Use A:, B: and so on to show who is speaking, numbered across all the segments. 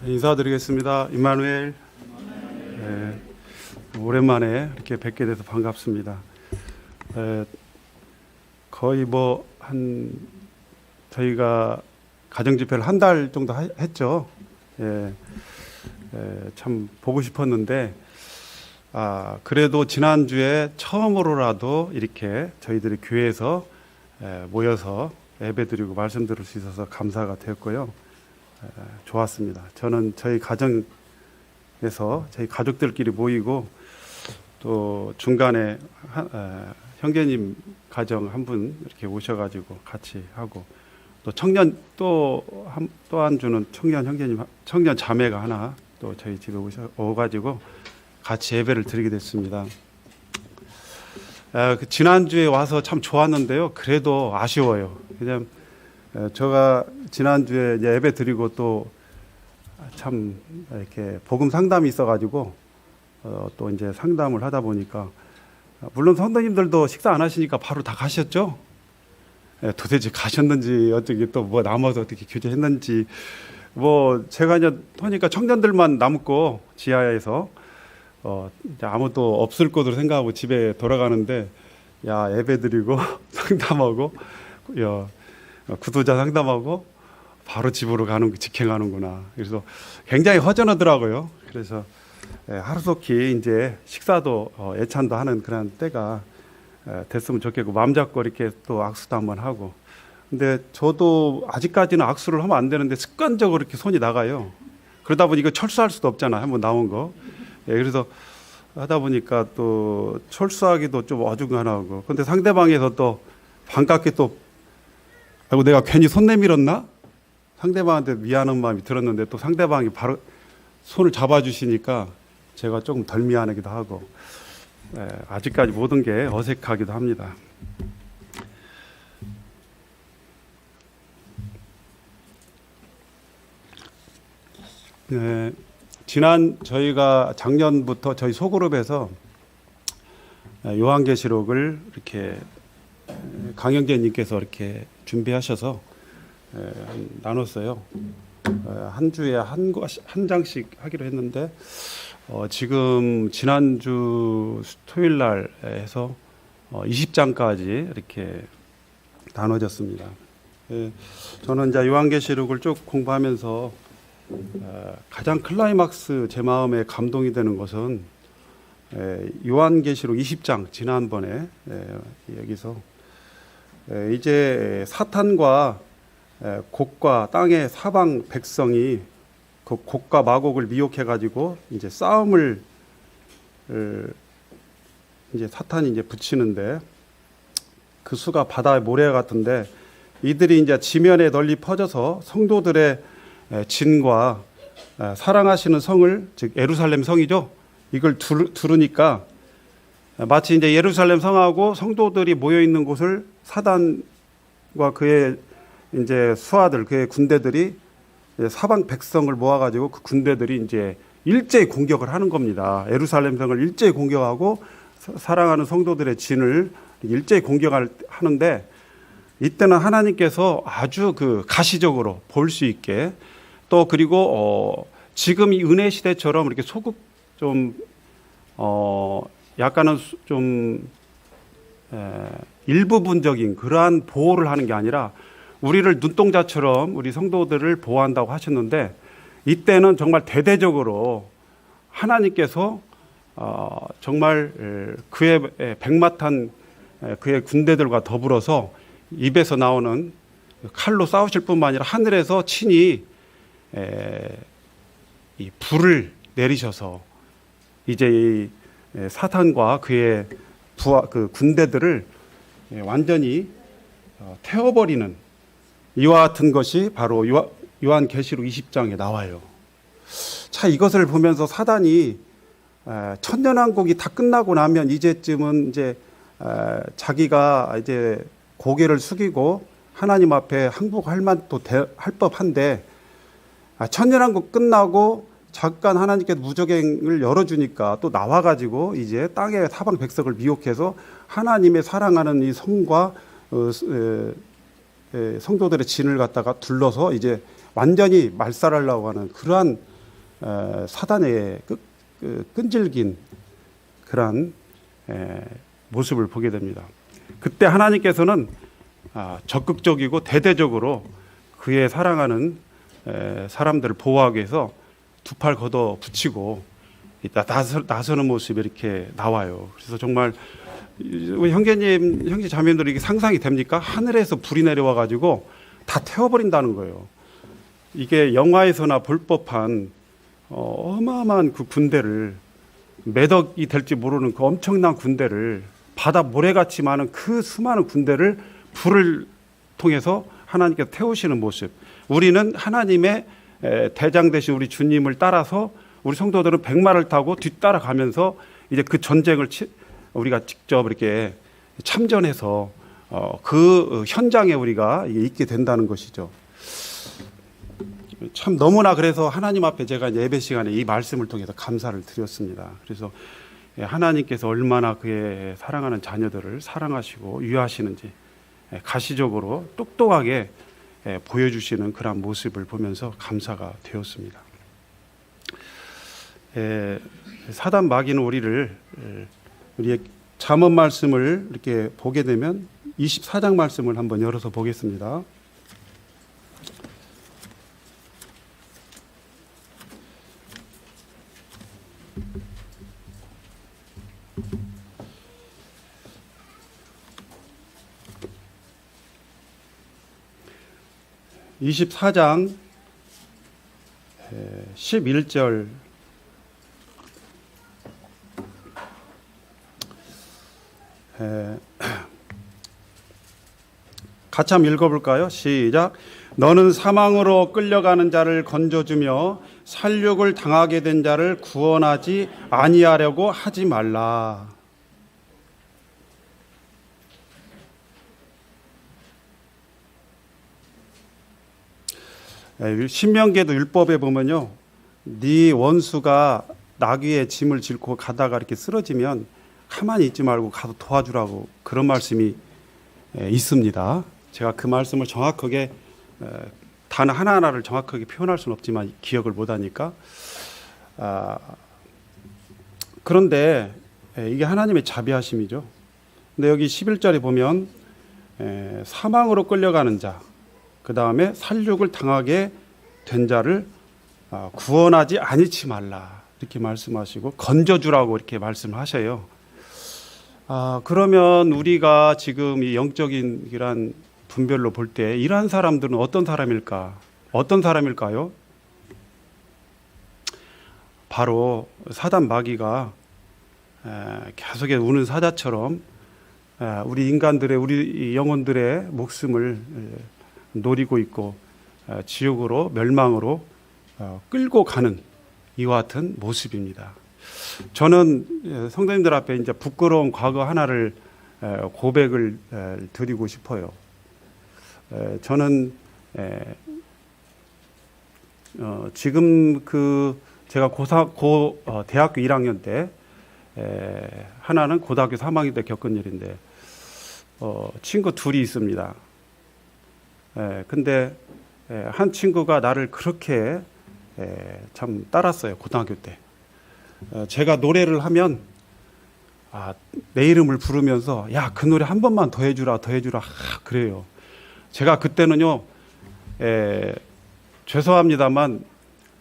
A: 인사드리겠습니다. 임마누엘. 네, 오랜만에 이렇게 뵙게 돼서 반갑습니다. 거의 저희가 가정집회를 한 달 정도 했죠. 참 보고 싶었는데, 그래도 지난주에 처음으로라도 이렇게 저희들이 교회에서 모여서 예배드리고 말씀 들을 수 있어서 감사가 되었고요. 좋았습니다. 저는 저희 가정에서 저희 가족들끼리 모이고 또 중간에 형제님 가정 한 분 이렇게 오셔가지고 같이 하고 또 또 한 주는 청년 자매가 하나 또 저희 집에 오가지고 같이 예배를 드리게 됐습니다. 지난주에 와서 참 좋았는데요. 그래도 아쉬워요. 그냥 제가 지난주에 이제 예배 드리고 또 참 이렇게 복음 상담이 있어가지고 또 이제 상담을 하다 보니까 물론 성도님들도 식사 안 하시니까 바로 다 가셨죠. 도대체 가셨는지 어떻게 또 뭐 남아서 어떻게 교제했는지 제가 이제 하니까 청년들만 남고 지하에서 이제 아무도 없을 것으로 생각하고 집에 돌아가는데 예배드리고 상담하고 구도자 상담하고 바로 집으로 직행하는구나. 그래서 굉장히 허전하더라고요. 그래서 하루속히 이제 식사도 예찬도 하는 그런 때가 됐으면 좋겠고 마음 잡고 이렇게 또 악수도 한번 하고. 근데 저도 아직까지는 악수를 하면 안 되는데 습관적으로 이렇게 손이 나가요. 그러다 보니 이거 철수할 수도 없잖아. 한번 나온 거. 그래서 하다 보니까 또 철수하기도 좀 어중간하고. 근데 상대방에서 또 반갑게 또 내가 괜히 손 내밀었나? 상대방한테 미안한 마음이 들었는데 또 상대방이 바로 손을 잡아주시니까 제가 조금 덜 미안하기도 하고 아직까지 모든 게 어색하기도 합니다. 저희가 작년부터 저희 소그룹에서 요한계시록을 이렇게 강영재님께서 이렇게 준비하셔서 나눴어요. 한 주에 한 장씩 하기로 했는데 지금 지난주 토요일 날 해서 20장까지 이렇게 나눠졌습니다. 저는 이제 요한계시록을 쭉 공부하면서 가장 클라이막스 제 마음에 감동이 되는 것은 요한계시록 20장 지난번에 여기서 이제 사탄과 곡과 땅의 사방 백성이 그 곡과 마곡을 미혹해 가지고 이제 싸움을 이제 사탄이 이제 붙이는데 그 수가 바다의 모래 같은데 이들이 이제 지면에 널리 퍼져서 성도들의 진과 사랑하시는 성을 즉 예루살렘 성이죠. 이걸 두르니까 마치 이제 예루살렘 성하고 성도들이 모여 있는 곳을 사단과 그의 이제 수하들, 그의 군대들이 사방 백성을 모아가지고 그 군대들이 이제 일제히 공격을 하는 겁니다. 예루살렘 성을 일제히 공격하고 사랑하는 성도들의 진을 일제히 공격하는데 이때는 하나님께서 아주 가시적으로 볼 수 있게 또 그리고 지금 이 은혜 시대처럼 이렇게 소극 약간은 좀 일부분적인 그러한 보호를 하는 게 아니라 우리를 눈동자처럼 우리 성도들을 보호한다고 하셨는데 이때는 정말 대대적으로 하나님께서 정말 그의 백마탄 그의 군대들과 더불어서 입에서 나오는 칼로 싸우실 뿐만 아니라 하늘에서 친히 이 불을 내리셔서 이제 이 사탄과 그의 그 군대들을 완전히 태워버리는 이와 같은 것이 바로 요한계시록 20장에 나와요. 자, 이것을 보면서 사단이 천년왕국이 다 끝나고 나면 이제쯤은 이제 자기가 이제 고개를 숙이고 하나님 앞에 항복할 만도 할 법한데 천년왕국 끝나고 잠깐 하나님께서 무적행을 열어주니까 또 나와가지고 이제 땅의 사방 백성을 미혹해서 하나님의 사랑하는 이 성과 성도들의 진을 갖다가 둘러서 이제 완전히 말살하려고 하는 그러한 사단의 끈질긴 그러한 모습을 보게 됩니다. 그때 하나님께서는 적극적이고 대대적으로 그의 사랑하는 사람들을 보호하기 위해서 두 팔 걷어 붙이고 나서는 모습이 이렇게 나와요. 그래서 정말 우리 형제 자매들이 이게 상상이 됩니까? 하늘에서 불이 내려와 가지고 다 태워버린다는 거예요. 이게 영화에서나 볼 법한 어마어마한 그 군대를, 매덕이 될지 모르는 그 엄청난 군대를, 바다 모래같이 많은 그 수많은 군대를 불을 통해서 하나님께서 태우시는 모습. 우리는 하나님의 대장 되신 우리 주님을 따라서 우리 성도들은 백마를 타고 뒤따라가면서 이제 그 전쟁을 우리가 직접 이렇게 참전해서 그 현장에 우리가 있게 된다는 것이죠. 참 너무나 그래서 하나님 앞에 제가 예배 시간에 이 말씀을 통해서 감사를 드렸습니다. 그래서 하나님께서 얼마나 그의 사랑하는 자녀들을 사랑하시고 유하시는지 가시적으로 똑똑하게 보여주시는 그런 모습을 보면서 감사가 되었습니다. 사단 마귀는 우리의 잠언 말씀을 이렇게 보게 되면 24장 말씀을 한번 열어서 보겠습니다. (24장) 11절 같이 한번 읽어볼까요? 시작. 너는 사망으로 끌려가는 자를 건져주며 살육을 당하게 된 자를 구원하지 아니하려고 하지 말라. 신명기에도 율법에 보면요, 네 원수가 나귀의 짐을 싣고 가다가 이렇게 쓰러지면 가만히 있지 말고 가서 도와주라고 그런 말씀이 있습니다. 제가 그 말씀을 정확하게 단 하나하나를 정확하게 표현할 수는 없지만 기억을 못하니까. 그런데 이게 하나님의 자비하심이죠. 근데 여기 11절에 보면 사망으로 끌려가는 자, 그 다음에 살육을 당하게 된 자를 구원하지 아니치 말라 이렇게 말씀하시고 건져주라고 이렇게 말씀하셔요. 그러면 우리가 지금 이 영적인 이런 분별로 볼 때 이러한 사람들은 어떤 사람일까? 어떤 사람일까요? 바로 사단 마귀가 계속해 우는 사자처럼 우리 인간들의, 우리 영혼들의 목숨을 노리고 있고 지옥으로, 멸망으로 끌고 가는 이와 같은 모습입니다. 저는 성도님들 앞에 이제 부끄러운 과거 하나를 고백을 드리고 싶어요. 저는 지금 제가 대학교 1학년 때, 하나는 고등학교 3학년 때 겪은 일인데, 친구 둘이 있습니다. 근데 한 친구가 나를 그렇게 참 따랐어요. 고등학교 때 제가 노래를 하면 내 이름을 부르면서 야, 그 노래 한 번만 더 해주라 그래요. 제가 그때는요, 죄송합니다만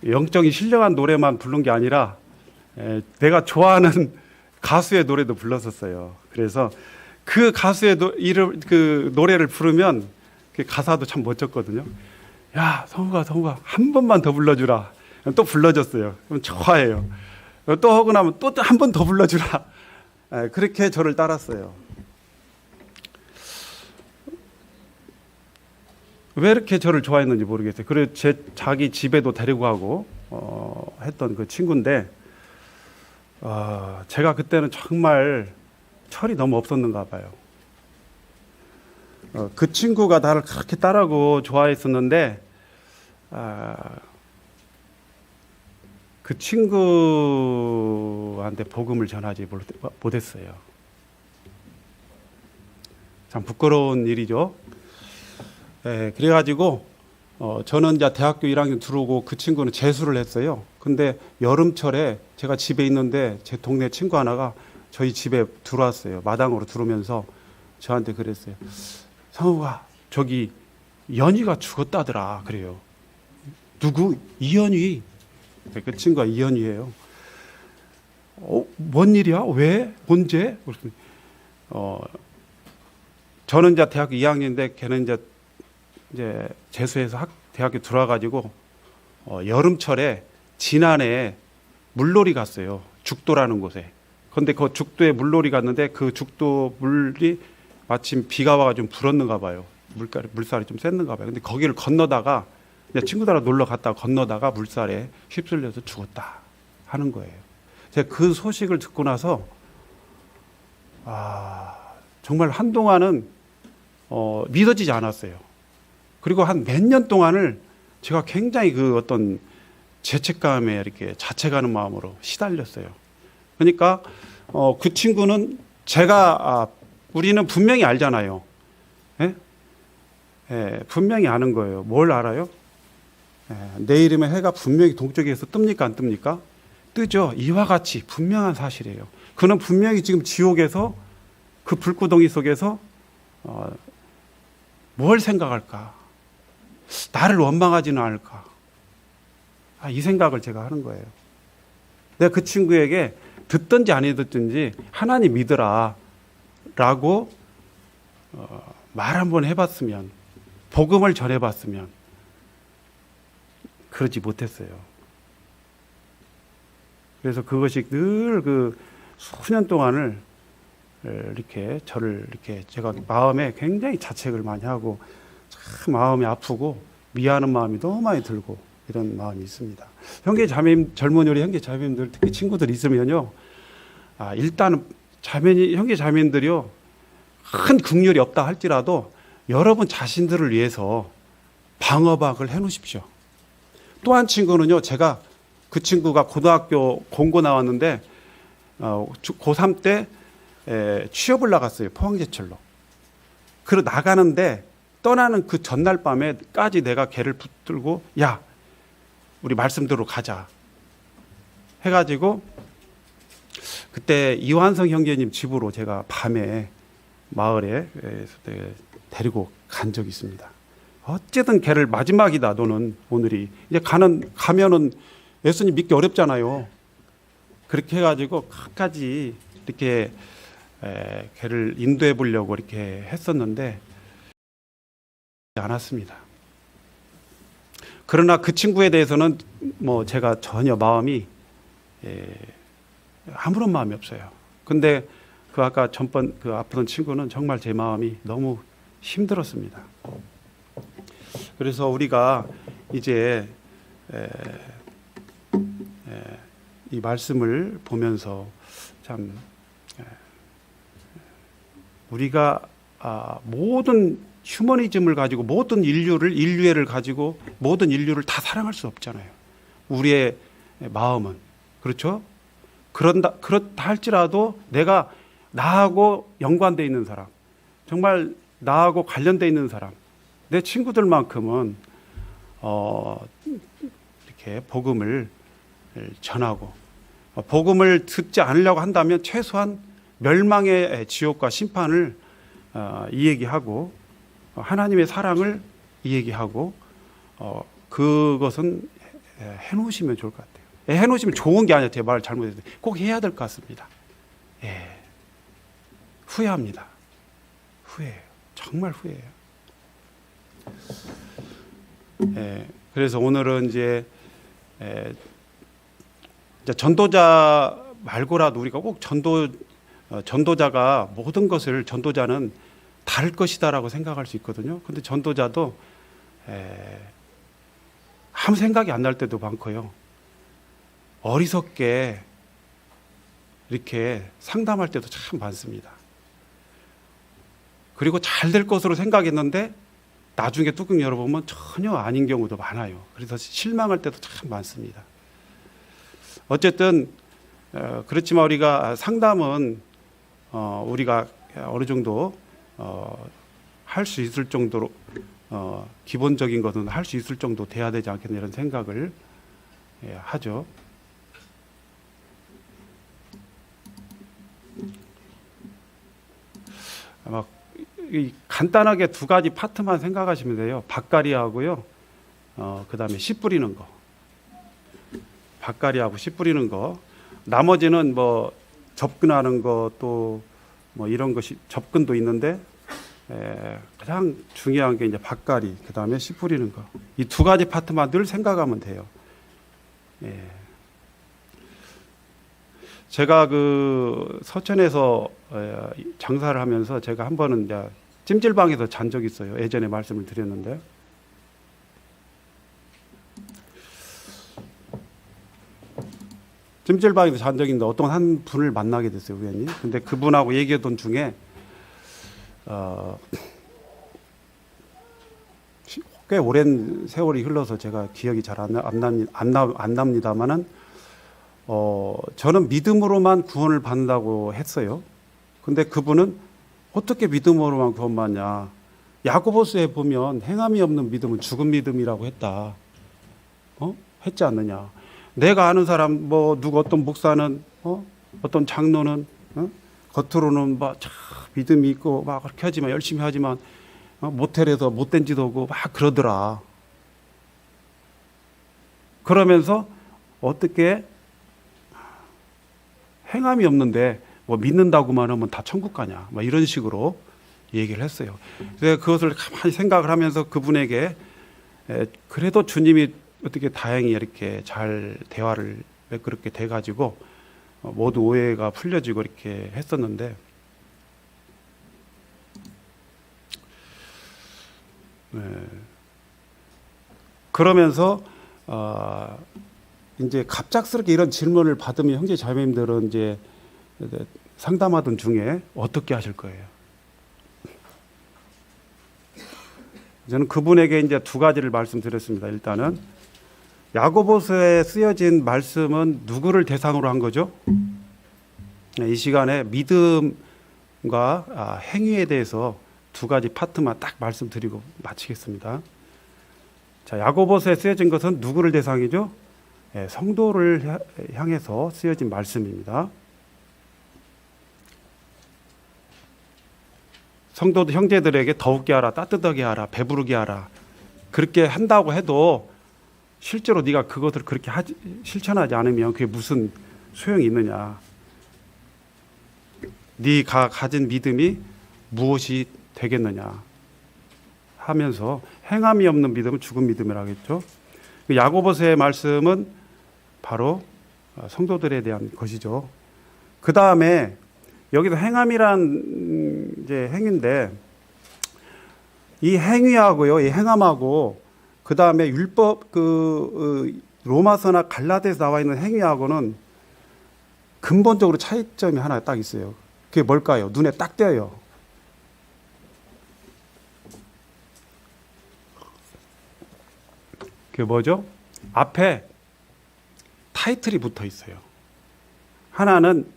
A: 영적인 신령한 노래만 부른 게 아니라 내가 좋아하는 가수의 노래도 불렀었어요. 그래서 그 가수의 그 노래를 부르면 그 가사도 참 멋졌거든요. 야, 성우가 한 번만 더 불러주라. 또 불러줬어요. 그럼 좋아해요. 또 하고 나면 또 한 번 더 불러주라. 그렇게 저를 따랐어요. 왜 이렇게 저를 좋아했는지 모르겠어요. 그래서 자기 집에도 데리고 가고 했던 그 친구인데, 제가 그때는 정말 철이 너무 없었는가 봐요. 그 친구가 나를 그렇게 따르고 좋아했었는데, 그 친구한테 복음을 전하지 못했어요. 참 부끄러운 일이죠. 그래가지고 저는 이제 대학교 1학년 들어오고 그 친구는 재수를 했어요. 근데 여름철에 제가 집에 있는데 제 동네 친구 하나가 저희 집에 들어왔어요. 마당으로 들어오면서 저한테 그랬어요. 상우가 저기 연희가 죽었다더라. 그래요. 누구? 이연희. 그 친구가 이연희예요. 뭔 일이야? 왜? 언제? 그랬더니 저는 이제 대학교 2학년인데 걔는 이제 재수해서 대학교 들어와가지고 여름철에 진안에 물놀이 갔어요. 죽도라는 곳에. 그런데 그 죽도에 물놀이 갔는데 그 죽도 물이 마침 비가 와가지고 불었는가 봐요. 물살이 좀 셌는가 봐요. 근데 거기를 건너다가 친구들하고 놀러 갔다가 건너다가 물살에 휩쓸려서 죽었다 하는 거예요. 제가 그 소식을 듣고 나서 정말 한동안은 믿어지지 않았어요. 그리고 한 몇 년 동안을 제가 굉장히 그 어떤 죄책감에 이렇게 자책하는 마음으로 시달렸어요. 그러니까 그 친구는 우리는 분명히 알잖아요. 예? 예, 분명히 아는 거예요. 뭘 알아요? 내 이름의 해가 분명히 동쪽에서 뜹니까 안 뜹니까? 뜨죠. 이와 같이 분명한 사실이에요. 그는 분명히 지금 지옥에서 그 불구덩이 속에서 뭘 생각할까? 나를 원망하지는 않을까? 이 생각을 제가 하는 거예요. 내가 그 친구에게 듣든지 안 듣든지 하나님 믿으라 라고 말 한번 해봤으면, 복음을 전해봤으면 그러지 못했어요. 그래서 그것이 늘 그 수년 동안을 이렇게 저를 이렇게 제가 마음에 굉장히 자책을 많이 하고 참 마음이 아프고 미안한 마음이 너무 많이 들고 이런 마음이 있습니다. 젊은 우리 형제 자매님들 특히 친구들 있으면요, 일단은 형제 자매님들이요 큰 긍휼이 없다 할지라도 여러분 자신들을 위해서 방어박을 해놓으십시오. 또 한 친구는요, 제가 그 친구가 고등학교 공고 나왔는데 고3 때 취업을 나갔어요. 포항제철로. 그리고 나가는데 떠나는 그 전날 밤에까지 내가 걔를 붙들고 야, 우리 말씀대로 가자 해가지고 그때 이완성 형제님 집으로 제가 밤에 마을에 데리고 간 적이 있습니다. 어쨌든 걔를 마지막이다. 너는 오늘이 이제 가면은 예수님 믿기 어렵잖아요. 그렇게 해가지고 끝까지 이렇게 걔를 인도해 보려고 이렇게 했었는데 않았습니다. 그러나 그 친구에 대해서는 뭐 제가 전혀 마음이 아무런 마음이 없어요. 근데 그 아까 전번 그 아프던 친구는 정말 제 마음이 너무 힘들었습니다. 그래서 우리가 이제 이 말씀을 보면서 참 우리가 모든 휴머니즘을 가지고 모든 인류애를 가지고 모든 인류를 다 사랑할 수 없잖아요. 우리의 마음은 그렇죠? 그렇다 할지라도 내가 나하고 연관되어 있는 사람, 정말 나하고 관련되어 있는 사람, 내 친구들만큼은 이렇게 복음을 전하고 복음을 듣지 않으려고 한다면 최소한 멸망의 지옥과 심판을 이야기하고 하나님의 사랑을 이야기하고 그것은 해놓으시면 좋을 것 같아요. 해놓으시면 좋은 게 아니라 제 말을 잘못했어요. 꼭 해야 될 것 같습니다. 후회합니다. 후회해요. 정말 후회해요. 그래서 오늘은 이제 전도자 말고라도 우리가 꼭 전도자가 모든 것을 전도자는 다를 것이다라고 생각할 수 있거든요. 근데 전도자도 아무 생각이 안 날 때도 많고요. 어리석게 이렇게 상담할 때도 참 많습니다. 그리고 잘 될 것으로 생각했는데 나중에 뚜껑 열어보면 전혀 아닌 경우도 많아요. 그래서 실망할 때도 참 많습니다. 어쨌든 그렇지만 우리가 상담은 우리가 어느 정도 할 수 있을 정도로 기본적인 것은 할 수 있을 정도 돼야 되지 않겠나 이런 생각을 하죠. 아마 간단하게 두 가지 파트만 생각하시면 돼요. 밭갈이하고요. 그다음에 씨 뿌리는 거. 밭갈이하고 씨 뿌리는 거. 나머지는 뭐 접근하는 거 또 뭐 이런 것이 접근도 있는데 가장 중요한 게 이제 밭갈이, 그다음에 씨 뿌리는 거. 이 두 가지 파트만 늘 생각하면 돼요. 제가 그 서천에서 장사를 하면서 제가 한 번은 이제 찜질방에서 잔 적이 있어요. 예전에 말씀을 드렸는데. 찜질방에서 잔 적이 있는데 어떤 한 분을 만나게 됐어요, 우연히. 근데 그분하고 얘기하던 중에 꽤 오랜 세월이 흘러서 제가 기억이 잘 안 납니다만은 저는 믿음으로만 구원을 받는다고 했어요. 근데 그분은 어떻게 믿음으로만 구원받냐? 야고보서에 보면 행함이 없는 믿음은 죽은 믿음이라고 했다. 했지 않느냐? 내가 아는 사람 뭐 누구 어떤 목사는 어떤 장로는 겉으로는 막 믿음이 있고 막 그렇게 하지만 열심히 하지만 모텔에서 못된 짓 하고 막 그러더라. 그러면서 어떻게 행함이 없는데 뭐 믿는다고만 하면 다 천국 가냐? 막 이런 식으로 얘기를 했어요. 그래서 그것을 가만히 생각을 하면서 그분에게 그래도 주님이 어떻게 다행히 이렇게 잘 대화를 그렇게 돼가지고 모두 오해가 풀려지고 이렇게 했었는데 그러면서 이제 갑작스럽게 이런 질문을 받으면 형제 자매님들은 이제 상담하던 중에 어떻게 하실 거예요? 저는 그분에게 이제 두 가지를 말씀드렸습니다. 일단은 야고보서에 쓰여진 말씀은 누구를 대상으로 한 거죠? 이 시간에 믿음과 행위에 대해서 두 가지 파트만 딱 말씀드리고 마치겠습니다. 자, 야고보서에 쓰여진 것은 누구를 대상이죠? 성도를 향해서 쓰여진 말씀입니다. 성도 형제들에게 더욱게 하라, 따뜻하게 하라, 배부르게 하라. 그렇게 한다고 해도 실제로 네가 그것을 그렇게 실천하지 않으면 그게 무슨 소용이 있느냐. 네가 가진 믿음이 무엇이 되겠느냐 하면서 행함이 없는 믿음은 죽은 믿음이라고 했죠. 야고보서의 말씀은 바로 성도들에 대한 것이죠. 그 다음에 여기서 행함이란 이제 행위인데 이 행위하고요, 이 행함하고 그 다음에 율법 로마서나 갈라디아서 나와 있는 행위하고는 근본적으로 차이점이 하나 딱 있어요. 그게 뭘까요? 눈에 딱 띄어요. 그게 뭐죠? 앞에 타이틀이 붙어 있어요. 하나는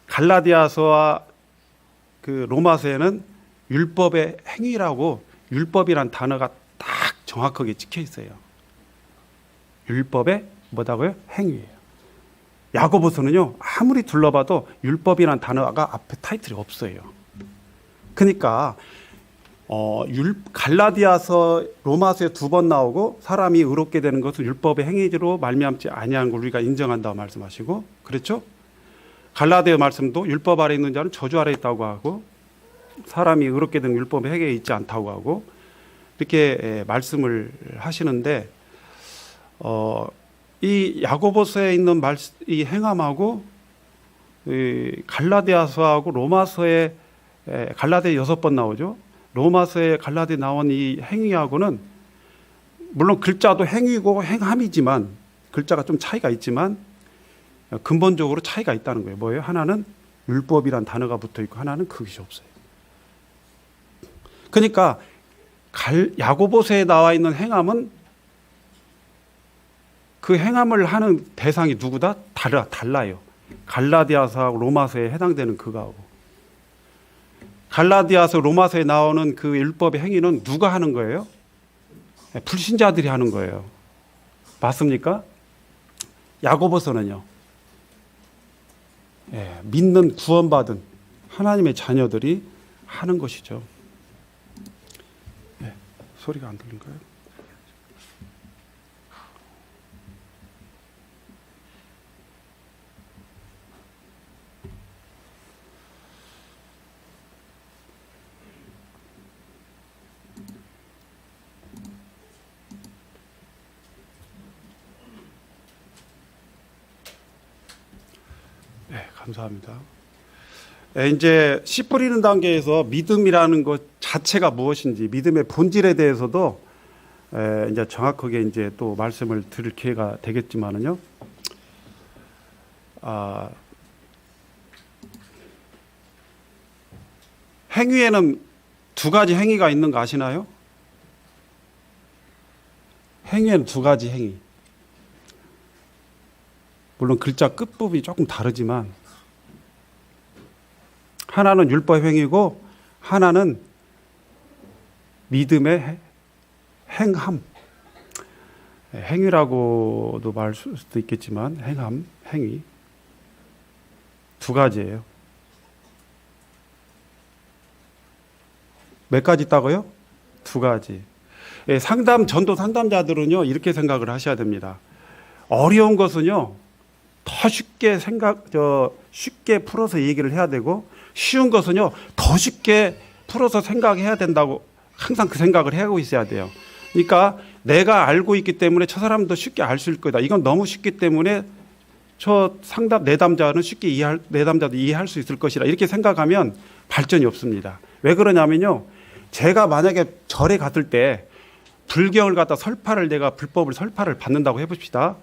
A: 갈라디아서와 그 로마서에는 율법의 행위라고 율법이란 단어가 딱 정확하게 찍혀 있어요. 율법의 뭐다고요? 행위예요. 야고보서는요, 아무리 둘러봐도 율법이란 단어가 앞에 타이틀이 없어요. 그러니까 갈라디아서, 로마서에 두 번 나오고 사람이 의롭게 되는 것은 율법의 행위로 말미암지 아니하는 걸 우리가 인정한다고 말씀하시고, 그렇죠? 갈라디아 말씀도 율법 아래 있는 자는 저주 아래 있다고 하고 사람이 의롭게 되는 율법의 행위에 있지 않다고 하고 이렇게 말씀을 하시는데 이 야고보서에 있는 이 행함하고 이 갈라디아서하고 로마서에 갈라디아 6번 나오죠. 로마서에 갈라디아 나온 이 행위하고는 물론 글자도 행위고 행함이지만 글자가 좀 차이가 있지만 근본적으로 차이가 있다는 거예요. 뭐예요? 하나는 율법이란 단어가 붙어 있고 하나는 그것이 없어요. 그러니까 야고보서에 나와 있는 행함은 그 행함을 하는 대상이 누구다? 달라요. 갈라디아서하고 로마서에 해당되는 그거하고. 갈라디아서, 로마서에 나오는 그 율법의 행위는 누가 하는 거예요? 불신자들이 하는 거예요. 맞습니까? 야고보서는요. 믿는 구원받은 하나님의 자녀들이 하는 것이죠. 소리가 안 들린가요? 네, 감사합니다. 이제 씨 뿌리는 단계에서 믿음이라는 것 자체가 무엇인지, 믿음의 본질에 대해서도 이제 정확하게 이제 또 말씀을 드릴 기회가 되겠지만은요. 행위에는 두 가지 행위가 있는 거 아시나요? 행위에는 두 가지 행위. 물론 글자 끝부분이 조금 다르지만 하나는 율법 행위고 하나는 믿음의 행함. 행위라고도 말할 수도 있겠지만 행함, 행위. 두 가지예요. 몇 가지 있다고요? 두 가지. 전도 상담자들은요, 이렇게 생각을 하셔야 됩니다. 어려운 것은요, 더 쉽게 풀어서 얘기를 해야 되고, 쉬운 것은요, 더 쉽게 풀어서 생각해야 된다고 항상 그 생각을 하고 있어야 돼요. 그러니까 내가 알고 있기 때문에 저 사람도 쉽게 알 수 있을 거다. 이건 너무 쉽기 때문에 내담자도 이해할 수 있을 것이라 이렇게 생각하면 발전이 없습니다. 왜 그러냐면요. 제가 만약에 절에 갔을 때 불경을 갖다 불법을 설파를 받는다고 해봅시다.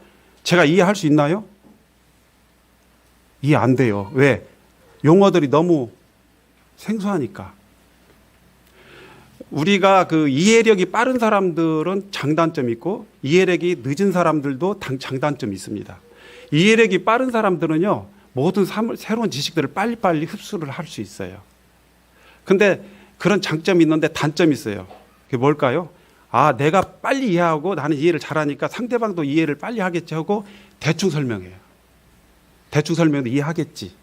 A: 제가 이해할 수 있나요? 이해 안 돼요. 왜? 용어들이 너무 생소하니까. 우리가 그 이해력이 빠른 사람들은 장단점이 있고 이해력이 늦은 사람들도 장단점이 있습니다. 이해력이 빠른 사람들은요, 모든 새로운 지식들을 빨리빨리 흡수를 할 수 있어요. 근데 그런 장점이 있는데 단점이 있어요. 그게 뭘까요? 내가 빨리 이해하고 나는 이해를 잘하니까 상대방도 이해를 빨리 하겠지 하고 대충 설명해요. 대충 설명도 이해하겠지.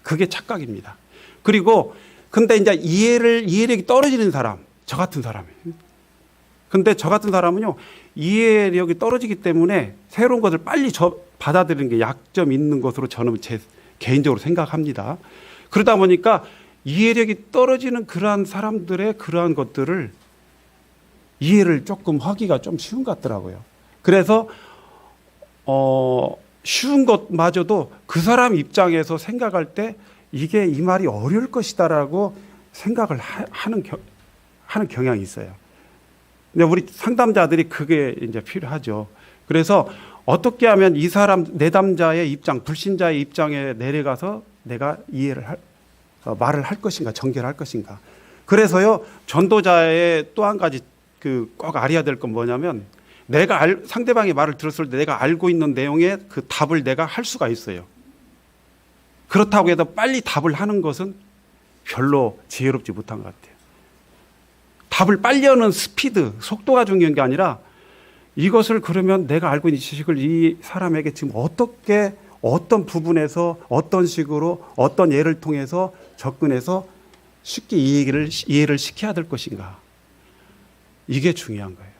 A: 그게 착각입니다. 그리고 근데 이제 이해력이 떨어지는 사람, 저 같은 사람이에요. 근데 저 같은 사람은요, 이해력이 떨어지기 때문에 새로운 것을 빨리 받아들이는 게 약점 있는 것으로 저는 제 개인적으로 생각합니다. 그러다 보니까 이해력이 떨어지는 그러한 사람들의 그러한 것들을 이해를 조금 하기가 좀 쉬운 것 같더라고요. 그래서 쉬운 것마저도 그 사람 입장에서 생각할 때 이게 이 말이 어려울 것이다라고 생각을 하는 경향이 있어요. 근데 우리 상담자들이 그게 이제 필요하죠. 그래서 어떻게 하면 이 사람 내담자의 입장, 불신자의 입장에 내려가서 내가 말을 할 것인가, 전개를 할 것인가. 그래서요, 전도자의 또 한 가지 꼭 알아야 될 건 뭐냐면 상대방의 말을 들었을 때 내가 알고 있는 내용의 그 답을 내가 할 수가 있어요. 그렇다고 해도 빨리 답을 하는 것은 별로 지혜롭지 못한 것 같아요. 답을 빨리 하는 스피드, 속도가 중요한 게 아니라 이것을 그러면 내가 알고 있는 지식을 이 사람에게 지금 어떤 부분에서 어떤 식으로 어떤 예를 통해서 접근해서 쉽게 이해를 시켜야 될 것인가. 이게 중요한 거예요.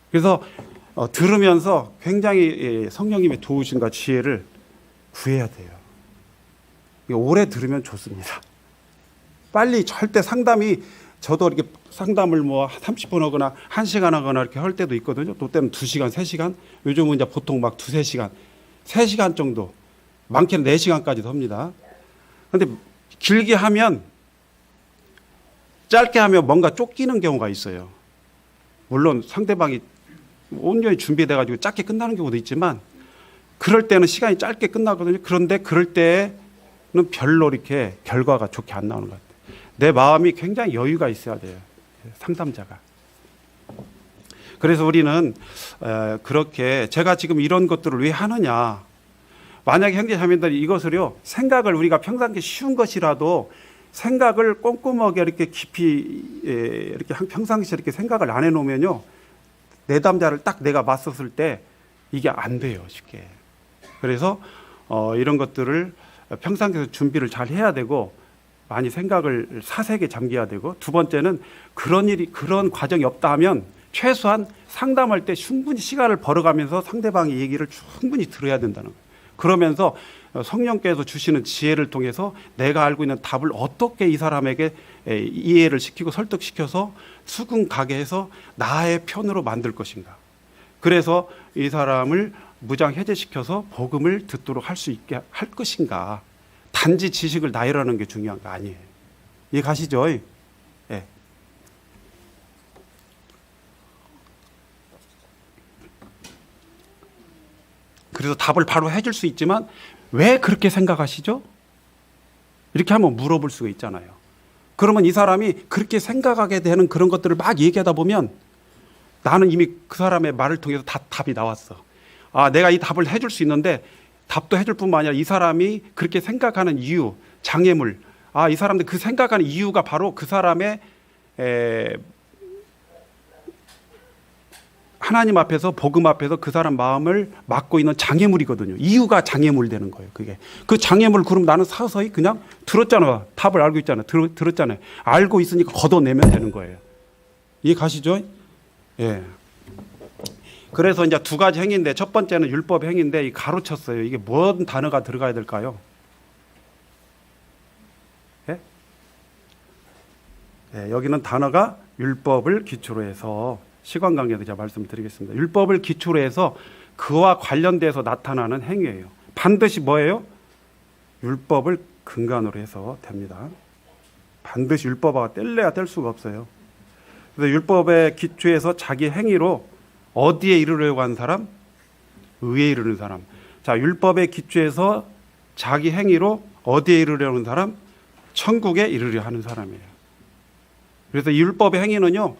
A: 그래서 들으면서 굉장히 성령님의 도우심과 지혜를 구해야 돼요. 오래 들으면 좋습니다. 빨리 절대 저도 이렇게 상담을 30분 하거나 1시간 하거나 이렇게 할 때도 있거든요. 또 때는 2시간, 3시간. 요즘은 이제 보통 2-3시간, 3시간 정도. 많게는 4시간까지도 합니다. 그런데 길게 하면, 짧게 하면 뭔가 쫓기는 경우가 있어요. 물론 상대방이 온전히 준비돼가지고 짧게 끝나는 경우도 있지만, 그럴 때는 시간이 짧게 끝나거든요. 그런데 그럴 때는 별로 이렇게 결과가 좋게 안 나오는 것 같아요. 내 마음이 굉장히 여유가 있어야 돼요. 상담자가. 그래서 우리는 그렇게 제가 지금 이런 것들을 왜 하느냐. 만약에 형제자매들이 이것을요, 생각을 우리가 평상시에 쉬운 것이라도 생각을 꼼꼼하게 이렇게 깊이 이렇게 평상시에 이렇게 생각을 안 해놓으면요, 내담자를 딱 내가 맞섰을 때 이게 안 돼요, 쉽게. 그래서 이런 것들을 평상시에서 준비를 잘 해야 되고 많이 생각을 사색에 잠겨야 되고, 두 번째는 그런 과정이 없다 하면 최소한 상담할 때 충분히 시간을 벌어가면서 상대방의 얘기를 충분히 들어야 된다는 거예요. 그러면서 성령께서 주시는 지혜를 통해서 내가 알고 있는 답을 어떻게 이 사람에게 이해를 시키고 설득시켜서 수긍 가게 해서 나의 편으로 만들 것인가. 그래서 이 사람을 무장 해제시켜서 복음을 듣도록 할 수 있게 할 것인가. 단지 지식을 나열하는 게 중요한 거 아니에요. 이해 가시죠? 예. 그래서 답을 바로 해줄 수 있지만 왜 그렇게 생각하시죠? 이렇게 한번 물어볼 수가 있잖아요. 그러면 이 사람이 그렇게 생각하게 되는 그런 것들을 막 얘기하다 보면 나는 이미 그 사람의 말을 통해서 답이 나왔어. 내가 이 답을 해줄 수 있는데, 답도 해줄 뿐만 아니라 이 사람이 그렇게 생각하는 이유, 장애물, 이 사람들 그 생각하는 이유가 바로 그 사람의 하나님 앞에서, 복음 앞에서 그 사람 마음을 막고 있는 장애물이거든요. 이유가 장애물 되는 거예요. 그게. 그 장애물, 그럼 나는 서서히 그냥 들었잖아. 답을 알고 있잖아. 들었잖아요. 알고 있으니까 걷어내면 되는 거예요. 이해 가시죠? 예. 그래서 이제 두 가지 행위인데, 첫 번째는 율법 행위인데, 이 가로쳤어요. 이게 뭔 단어가 들어가야 될까요? 예? 예, 여기는 단어가 율법을 기초로 해서, 시간 관계도 제가 말씀드리겠습니다. 율법을 기초로 해서 그와 관련돼서 나타나는 행위예요. 반드시 뭐예요? 율법을 근간으로 해서 됩니다. 반드시 율법과 뗄래야 뗄 수가 없어요. 그래서 율법의 기초에서 자기 행위로 어디에 이르려고 하는 사람? 의에 이르는 사람. 자, 율법의 기초에서 자기 행위로 어디에 이르려고 하는 사람? 천국에 이르려 하는 사람이에요. 그래서 이 율법의 행위는요,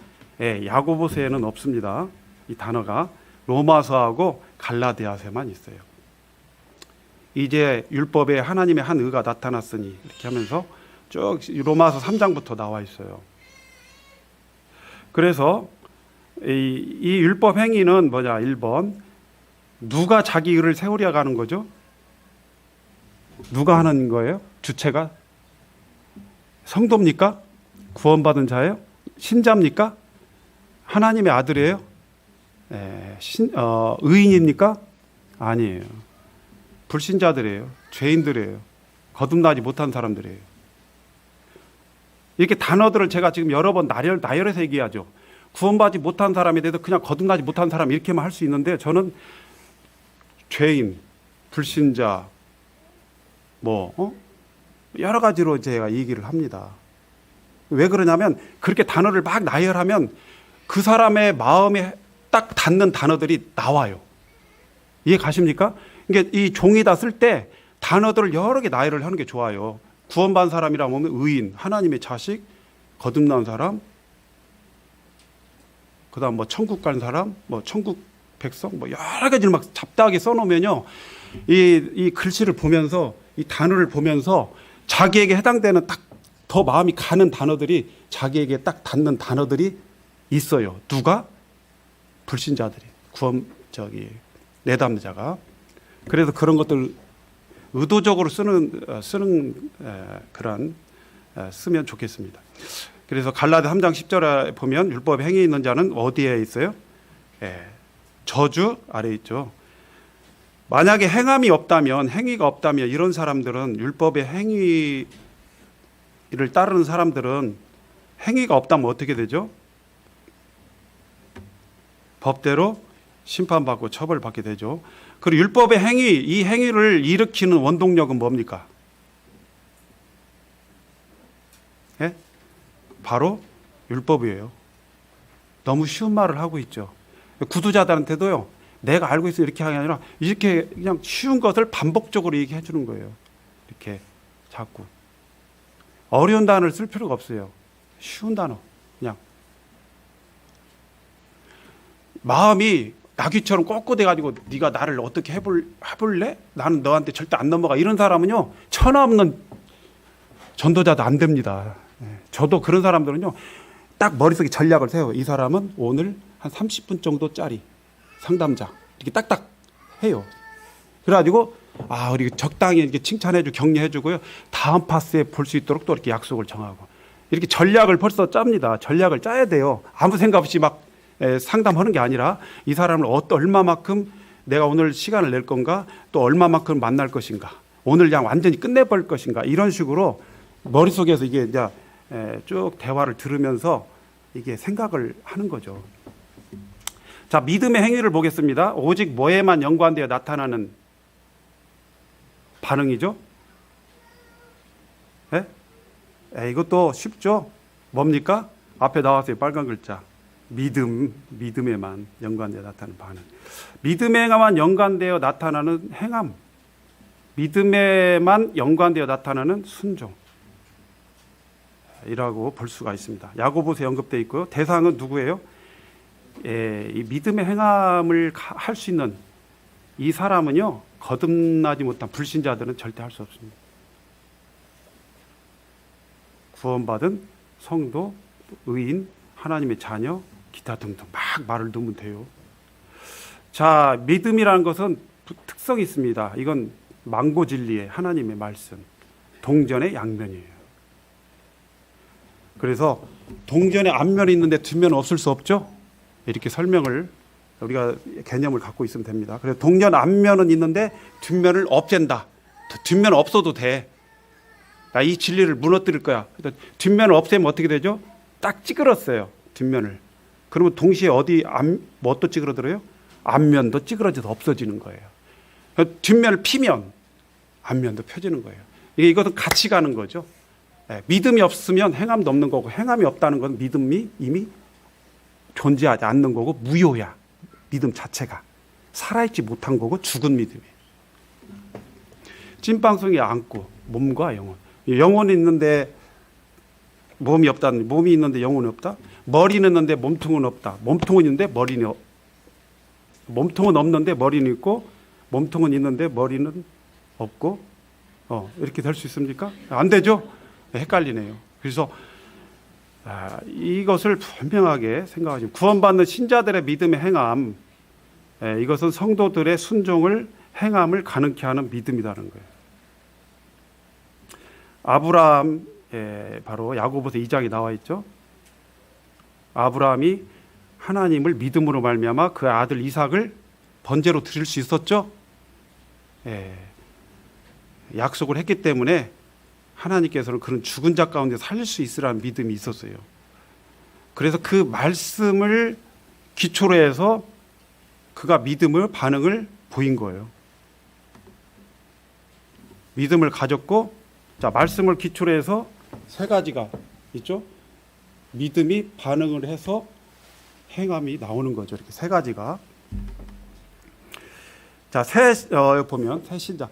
A: 야고보서에는 없습니다. 이 단어가 로마서하고 갈라디아서에만 있어요. 이제 율법에 하나님의 한 의가 나타났으니, 이렇게 하면서 쭉 로마서 3장부터 나와 있어요. 그래서 이 율법 행위는 뭐냐? 1번, 누가 자기 의를 세우려 가는 거죠? 누가 하는 거예요? 주체가? 성도입니까? 구원받은 자예요? 신자입니까? 하나님의 아들이에요? 의인입니까? 아니에요. 불신자들이에요. 죄인들이에요. 거듭나지 못한 사람들이에요. 이렇게 단어들을 제가 지금 여러 번 나열해서 얘기하죠. 구원받지 못한 사람에 대해서 그냥 거듭나지 못한 사람 이렇게만 할 수 있는데, 저는 죄인, 불신자, 여러 가지로 제가 얘기를 합니다. 왜 그러냐면, 그렇게 단어를 막 나열하면 그 사람의 마음에 딱 닿는 단어들이 나와요. 이해 가십니까? 이게 이 종이다 쓸 때 단어들을 여러 개 나열을 하는 게 좋아요. 구원받은 사람이라고 하면 의인, 하나님의 자식, 거듭난 사람, 그다음 천국 간 사람, 천국 백성, 여러 가지를 막 잡다하게 써놓으면요, 이 글씨를 보면서, 이 단어를 보면서 자기에게 해당되는 딱 더 마음이 가는 단어들이, 자기에게 딱 닿는 단어들이 있어요. 누가? 불신자들이, 내담자가. 그래서 그런 것들 의도적으로 쓰면 좋겠습니다. 그래서 갈라디아 3장 10절에 보면 율법에 행위 있는 자는 어디에 있어요? 저주 아래 있죠. 만약에 행위가 없다면 이런 사람들은, 율법의 행위를 따르는 사람들은 행위가 없다면 어떻게 되죠? 법대로 심판받고 처벌받게 되죠. 그리고 율법의 행위, 이 행위를 일으키는 원동력은 뭡니까? 바로 율법이에요. 너무 쉬운 말을 하고 있죠. 구두자들한테도요, 내가 알고 있어 이렇게 하는 게 아니라, 이렇게 그냥 쉬운 것을 반복적으로 얘기해 주는 거예요. 이렇게 자꾸. 어려운 단어를 쓸 필요가 없어요. 쉬운 단어. 그냥. 마음이 나귀처럼 꼿꼿해가지고 네가 나를 어떻게 해볼래? 나는 너한테 절대 안 넘어가. 이런 사람은요, 천하 없는 전도자도 안 됩니다. 저도 그런 사람들은요, 딱 머릿속에 전략을 세워요. 이 사람은 오늘 한 30분 정도짜리 상담자 이렇게 딱딱 해요. 그래가지고 우리 적당히 이렇게 칭찬해주고 격려해주고요. 다음 파스에 볼 수 있도록 또 이렇게 약속을 정하고 이렇게 전략을 벌써 짭니다. 전략을 짜야 돼요. 아무 생각 없이 막 상담하는 게 아니라 이 사람을 얼마만큼 내가 오늘 시간을 낼 건가, 또 얼마만큼 만날 것인가, 오늘 그냥 완전히 끝내버릴 것인가, 이런 식으로 머릿속에서 이게 이제 쭉 대화를 들으면서 이게 생각을 하는 거죠. 자, 믿음의 행위를 보겠습니다. 오직 뭐에만 연관되어 나타나는 반응이죠? 이것도 쉽죠? 뭡니까? 앞에 나왔어요. 빨간 글자. 믿음에만 연관되어 나타나는 반응. 믿음에만 연관되어 나타나는 행함. 믿음에만 연관되어 나타나는 순종. 이라고 볼 수가 있습니다. 야고보서에 언급되어 있고요. 대상은 누구예요? 이 믿음의 행함을 할 수 있는 이 사람은요, 거듭나지 못한 불신자들은 절대 할 수 없습니다. 구원받은 성도, 의인, 하나님의 자녀, 기타 등등 막 말을 넣으면 돼요. 자, 믿음이라는 것은 특성이 있습니다. 이건 망고진리의 하나님의 말씀, 동전의 양면이에요. 그래서 동전에 앞면이 있는데 뒷면은 없을 수 없죠? 이렇게 설명을 우리가 개념을 갖고 있으면 됩니다. 그래서 동전 앞면은 있는데 뒷면을 없앤다. 뒷면 없어도 돼. 나 이 진리를 무너뜨릴 거야. 뒷면을 없애면 어떻게 되죠? 딱 찌그러졌어요. 뒷면을. 그러면 동시에 뭣도 찌그러들어요? 앞면도 찌그러져서 없어지는 거예요. 뒷면을 피면 앞면도 펴지는 거예요. 이것은 같이 가는 거죠. 믿음이 없으면 행함도 없는 거고, 행함이 없다는 건 믿음이 이미 존재하지 않는 거고 무효야. 믿음 자체가 살아있지 못한 거고 죽은 믿음이에요. 찐빵송이 안고 몸과 영혼. 영혼이 있는데 몸이 없다. 몸이 있는데 영혼이 없다. 머리는 있는데 몸통은 없다. 몸통은 있는데 몸통은 없는데 머리는 있고, 몸통은 있는데 머리는 없고, 이렇게 될 수 있습니까? 안 되죠? 헷갈리네요. 그래서 이것을 분명하게 생각하시면, 구원받는 신자들의 믿음의 행함, 이것은 성도들의 순종을, 행함을 가능케 하는 믿음이라는 거예요. 아브라함, 바로 야고보서 2장에 나와 있죠. 아브라함이 하나님을 믿음으로 말미암아 그 아들 이삭을 번제로 드릴 수 있었죠. 약속을 했기 때문에 하나님께서는 그런 죽은 자 가운데 살릴 수 있으라는 믿음이 있었어요. 그래서 그 말씀을 기초로 해서 그가 반응을 보인 거예요. 믿음을 가졌고, 자, 말씀을 기초로 해서 세 가지가 있죠. 믿음이 반응을 해서 행함이 나오는 거죠. 이렇게 세 가지가. 자, 여기 보면 새 신자.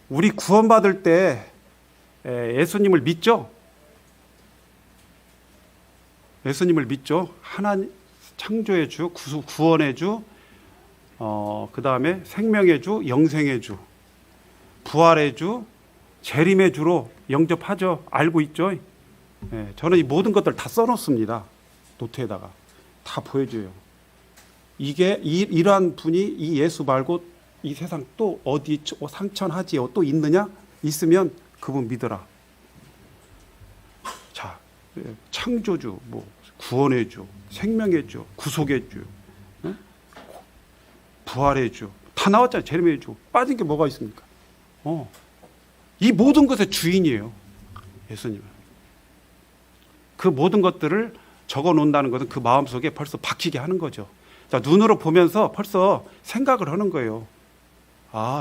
A: 우리 구원받을 때 예수님을 믿죠? 예수님을 믿죠? 하나님 창조의 주, 구원의 주, 그 다음에 생명의 주, 영생의 주, 부활의 주, 재림의 주로 영접하죠. 알고 있죠? 저는 이 모든 것들 다 써놓습니다. 노트에다가 다 보여줘요. 이러한 분이 이 예수 말고 이 세상 또 어디 상천하지에 또 있느냐? 있으면 그분 믿어라. 자, 창조주, 구원의 주, 생명의 주, 구속의 주, 부활의 주, 다 나왔잖아요. 재림의 주. 빠진 게 뭐가 있습니까? 이 모든 것의 주인이에요. 예수님은. 그 모든 것들을 적어 놓는다는 것은 그 마음속에 벌써 박히게 하는 거죠. 자, 눈으로 보면서 벌써 생각을 하는 거예요.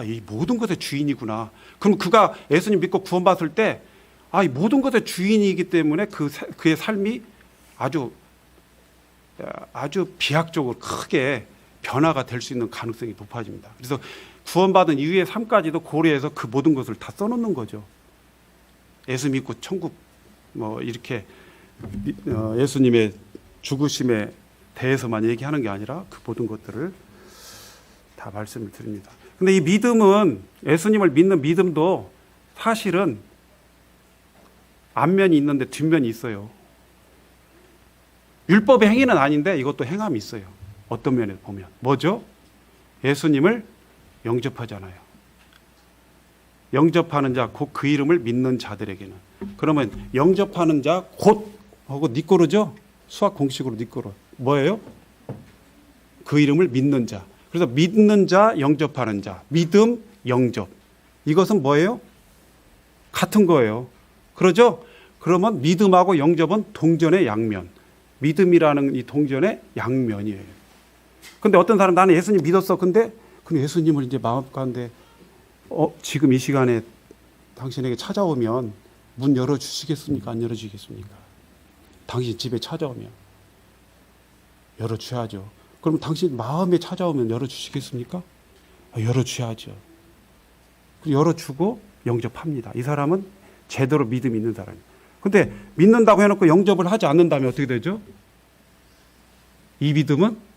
A: 이 모든 것의 주인이구나. 그럼 그가 예수님 믿고 구원받을 때, 이 모든 것의 주인이기 때문에 그의 삶이 아주 비약적으로 크게 변화가 될 수 있는 가능성이 높아집니다. 그래서 구원받은 이후의 삶까지도 고려해서 그 모든 것을 다 써놓는 거죠. 예수 믿고 천국 이렇게 예수님의 죽으심에 대해서만 얘기하는 게 아니라 그 모든 것들을 다 말씀을 드립니다. 근데 이 믿음은, 예수님을 믿는 믿음도 사실은 앞면이 있는데 뒷면이 있어요. 율법의 행위는 아닌데 이것도 행함이 있어요. 어떤 면에 보면. 뭐죠? 예수님을 영접하잖아요. 영접하는 자, 곧 그 이름을 믿는 자들에게는. 그러면 영접하는 자, 곧 하고 니꼬르죠? 수학 공식으로 니꼬르. 뭐예요? 그 이름을 믿는 자. 그래서 믿는 자, 영접하는 자. 믿음, 영접. 이것은 뭐예요? 같은 거예요. 그러죠? 그러면 믿음하고 영접은 동전의 양면. 믿음이라는 이 동전의 양면이에요. 근데 어떤 사람 나는 예수님 믿었어. 근데 예수님을 이제 마음 가운데 지금 이 시간에 당신에게 찾아오면 문 열어주시겠습니까? 안 열어주시겠습니까? 당신 집에 찾아오면 열어줘야죠. 그럼 당신 마음에 찾아오면 열어주시겠습니까? 열어줘야죠. 열어주고 영접합니다. 이 사람은 제대로 믿음이 있는 사람이에요. 근데 믿는다고 해놓고 영접을 하지 않는다면 어떻게 되죠? 이 믿음은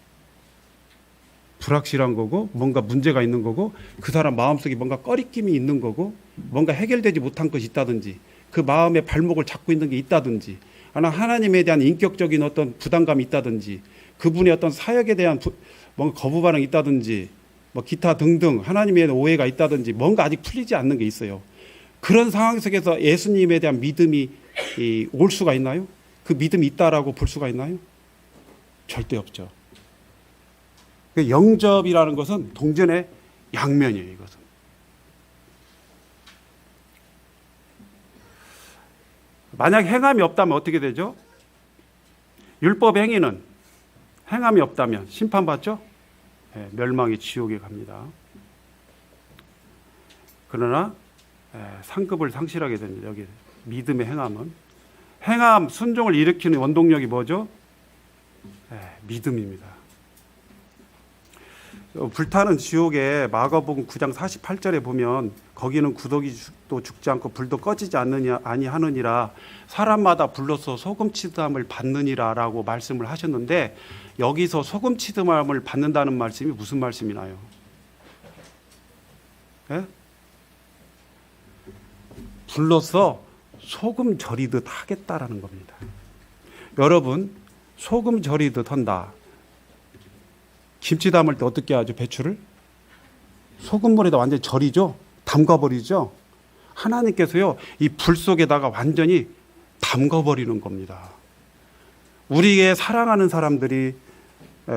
A: 불확실한 거고 뭔가 문제가 있는 거고 그 사람 마음속에 뭔가 꺼리낌이 있는 거고 뭔가 해결되지 못한 것이 있다든지 그 마음의 발목을 잡고 있는 게 있다든지 하나님에 대한 인격적인 어떤 부담감이 있다든지 그분의 어떤 사역에 대한 뭔가 거부 반응이 있다든지 뭐 기타 등등 하나님에 대한 오해가 있다든지 뭔가 아직 풀리지 않는 게 있어요. 그런 상황 속에서 예수님에 대한 믿음이 올 수가 있나요? 그 믿음이 있다라고 볼 수가 있나요? 절대 없죠. 영접이라는 것은 동전의 양면이에요. 이것은. 만약 행함이 없다면 어떻게 되죠? 율법 행위는 행함이 없다면 심판받죠? 네, 멸망의 지옥에 갑니다. 그러나 상급을 상실하게 됩니다. 여기 믿음의 행함은. 행함, 순종을 일으키는 원동력이 뭐죠? 믿음입니다. 불타는 지옥에 마가복음 9장 48절에 보면 거기는 구더기도 죽지 않고 불도 꺼지지 아니하느니라 사람마다 불로서 소금치담을 받느니라라고 말씀을 하셨는데 여기서 소금치담을 받는다는 말씀이 무슨 말씀이나요? 예? 불로서 소금 절이듯 하겠다라는 겁니다. 여러분 소금 절이듯 한다. 김치 담을 때 어떻게 하죠? 배추를? 소금물에다 완전히 절이죠? 담가버리죠? 하나님께서요, 이 불 속에다가 완전히 담가버리는 겁니다. 우리의 사랑하는 사람들이,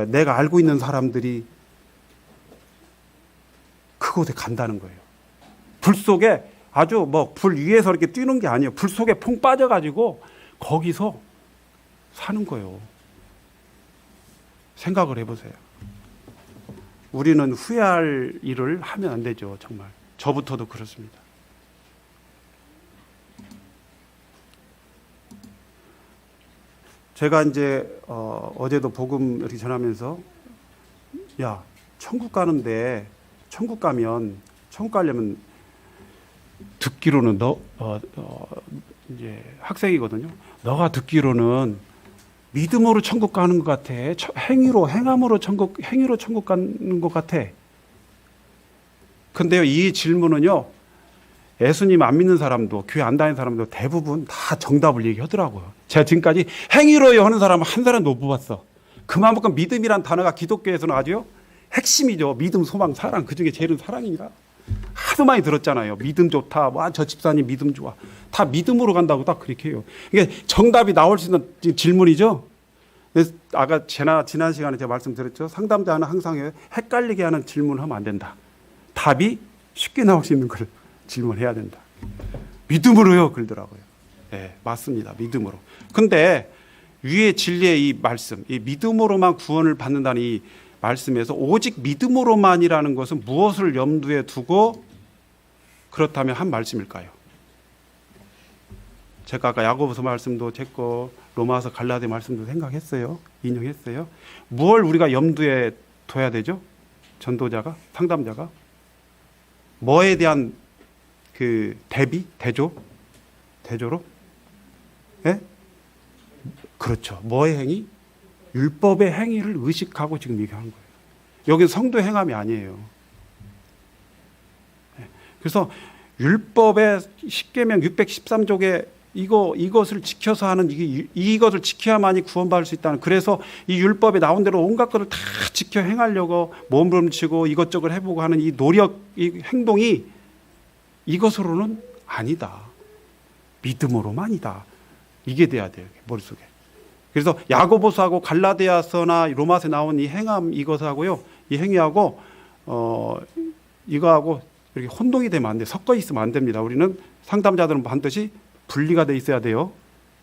A: 내가 알고 있는 사람들이 그곳에 간다는 거예요. 불 속에 아주 불 위에서 이렇게 뛰는 게 아니에요. 불 속에 퐁 빠져가지고 거기서 사는 거예요. 생각을 해보세요. 우리는 후회할 일을 하면 안 되죠. 정말. 저부터도 그렇습니다. 제가 이제 어제도 복음 이렇게 전하면서 야, 천국 가는데 천국 가려면 듣기로는 이제 학생이거든요. 너가 듣기로는 믿음으로 천국 가는 것 같아. 행함으로 천국 가는 것 같아. 근데요, 이 질문은요, 예수님 안 믿는 사람도, 교회 안 다니는 사람도 대부분 다 정답을 얘기하더라고요. 제가 지금까지 행위로요 하는 사람은 한 사람도 못 봤어. 그만큼 믿음이란 단어가 기독교에서는 아주 핵심이죠. 믿음, 소망, 사랑. 그 중에 제일은 사랑이라. 하도 많이 들었잖아요. 믿음 좋다. 저 집사님 믿음 좋아. 다 믿음으로 간다고 딱 그렇게 해요. 이게 정답이 나올 수 있는 질문이죠. 아까 지난 시간에 제가 말씀드렸죠. 상담자는 항상 헷갈리게 하는 질문을 하면 안 된다. 답이 쉽게 나올 수 있는 걸 질문해야 된다. 믿음으로요. 그러더라고요. 네, 맞습니다. 믿음으로. 근데 위의 진리의 이 말씀, 이 믿음으로만 구원을 받는다는 이 말씀에서 오직 믿음으로만이라는 것은 무엇을 염두에 두고 그렇다면 한 말씀일까요? 제가 아까 야고보서 말씀도 했고 로마서 갈라디아 말씀도 생각했어요. 인용했어요. 무엇을 우리가 염두에 둬야 되죠? 전도자가, 상담자가 뭐에 대한 그 대조로? 예? 그렇죠. 뭐의 행위? 율법의 행위를 의식하고 지금 얘기하는 거예요. 여기는 성도 행함이 아니에요. 그래서 율법의 십계명 613족의 이것을 지켜서 하는 이것을 지켜야만이 구원받을 수 있다는, 그래서 이 율법에 나온 대로 온갖 것을 다 지켜 행하려고 몸부림치고 이것저것 해보고 하는 이 노력, 이 행동이 이것으로는 아니다. 믿음으로만이다. 이게 돼야 돼요, 머릿속에. 그래서 야고보서하고 갈라디아서나 로마서에 나온 이 행함 이것하고요, 이 행위하고 이거하고 이렇게 혼동이 되면 안 돼. 섞어 있으면 안 됩니다. 우리는 상담자들은 반드시 분리가 돼 있어야 돼요.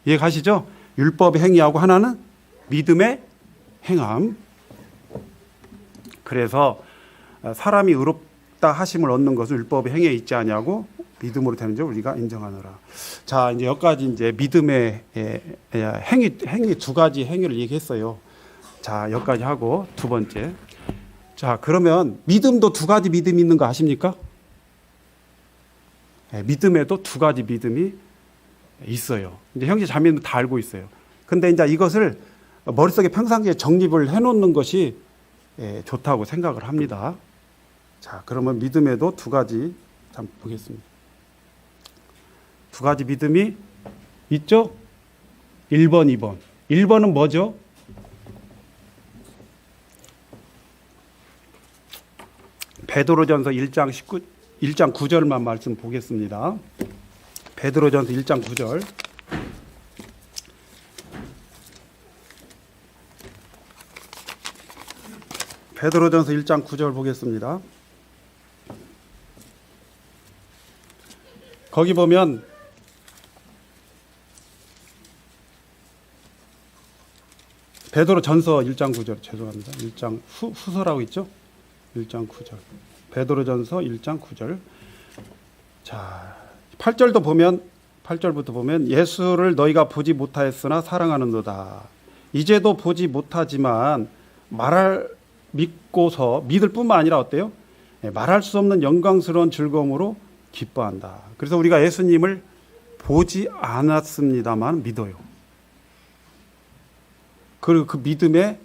A: 이해 가시죠? 율법의 행위하고 하나는 믿음의 행함. 그래서 사람이 의롭다 하심을 얻는 것은 율법의 행위에 있지 아니하고 믿음으로 되는 줄 우리가 인정하노라. 자, 이제 여기까지 이제 믿음의 행위 두 가지 행위를 얘기했어요. 자, 여기까지 하고 두 번째. 자, 그러면 믿음도 두 가지 믿음이 있는 거 아십니까? 믿음에도 두 가지 믿음이 있어요. 이제 형제 자매는 다 알고 있어요. 근데 이제 이것을 머릿속에 평상시에 정립을 해놓는 것이 좋다고 생각을 합니다. 자, 그러면 믿음에도 두 가지 잠깐 보겠습니다. 두 가지 믿음이 있죠? 1번, 2번. 1번은 뭐죠? 베드로전서 1장 9절만 말씀 보겠습니다. 베드로전서 1장 9절. 베드로전서 1장 9절 보겠습니다. 거기 보면 베드로전서 1장 9절, 죄송합니다. 1장 후서라고 있죠? 1장 9절. 베드로전서 1장 9절. 자, 8절도 보면 8절부터 보면 예수를 너희가 보지 못하였으나 사랑하는도다. 이제도 보지 못하지만 말할 믿고서 믿을 뿐만 아니라 어때요? 말할 수 없는 영광스러운 즐거움으로 기뻐한다. 그래서 우리가 예수님을 보지 않았습니다만 믿어요. 그리고 그 믿음의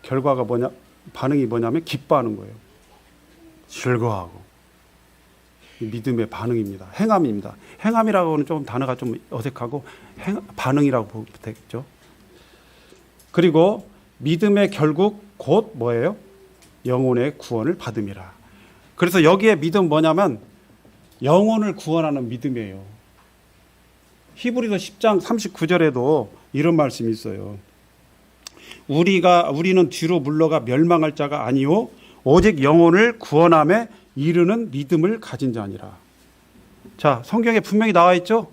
A: 결과가 뭐냐, 반응이 뭐냐면 기뻐하는 거예요. 즐거워하고. 믿음의 반응입니다. 행함입니다. 행함이라고는 좀 단어가 좀 어색하고 반응이라고 보면 되겠죠. 그리고 믿음의 결국 곧 뭐예요? 영혼의 구원을 받음이라. 그래서 여기에 믿음 뭐냐면 영혼을 구원하는 믿음이에요. 히브리서 10장 39절에도 이런 말씀이 있어요. 우리는 뒤로 물러가 멸망할 자가 아니요 오직 영혼을 구원함에 이르는 믿음을 가진 자니라. 자, 성경에 분명히 나와 있죠?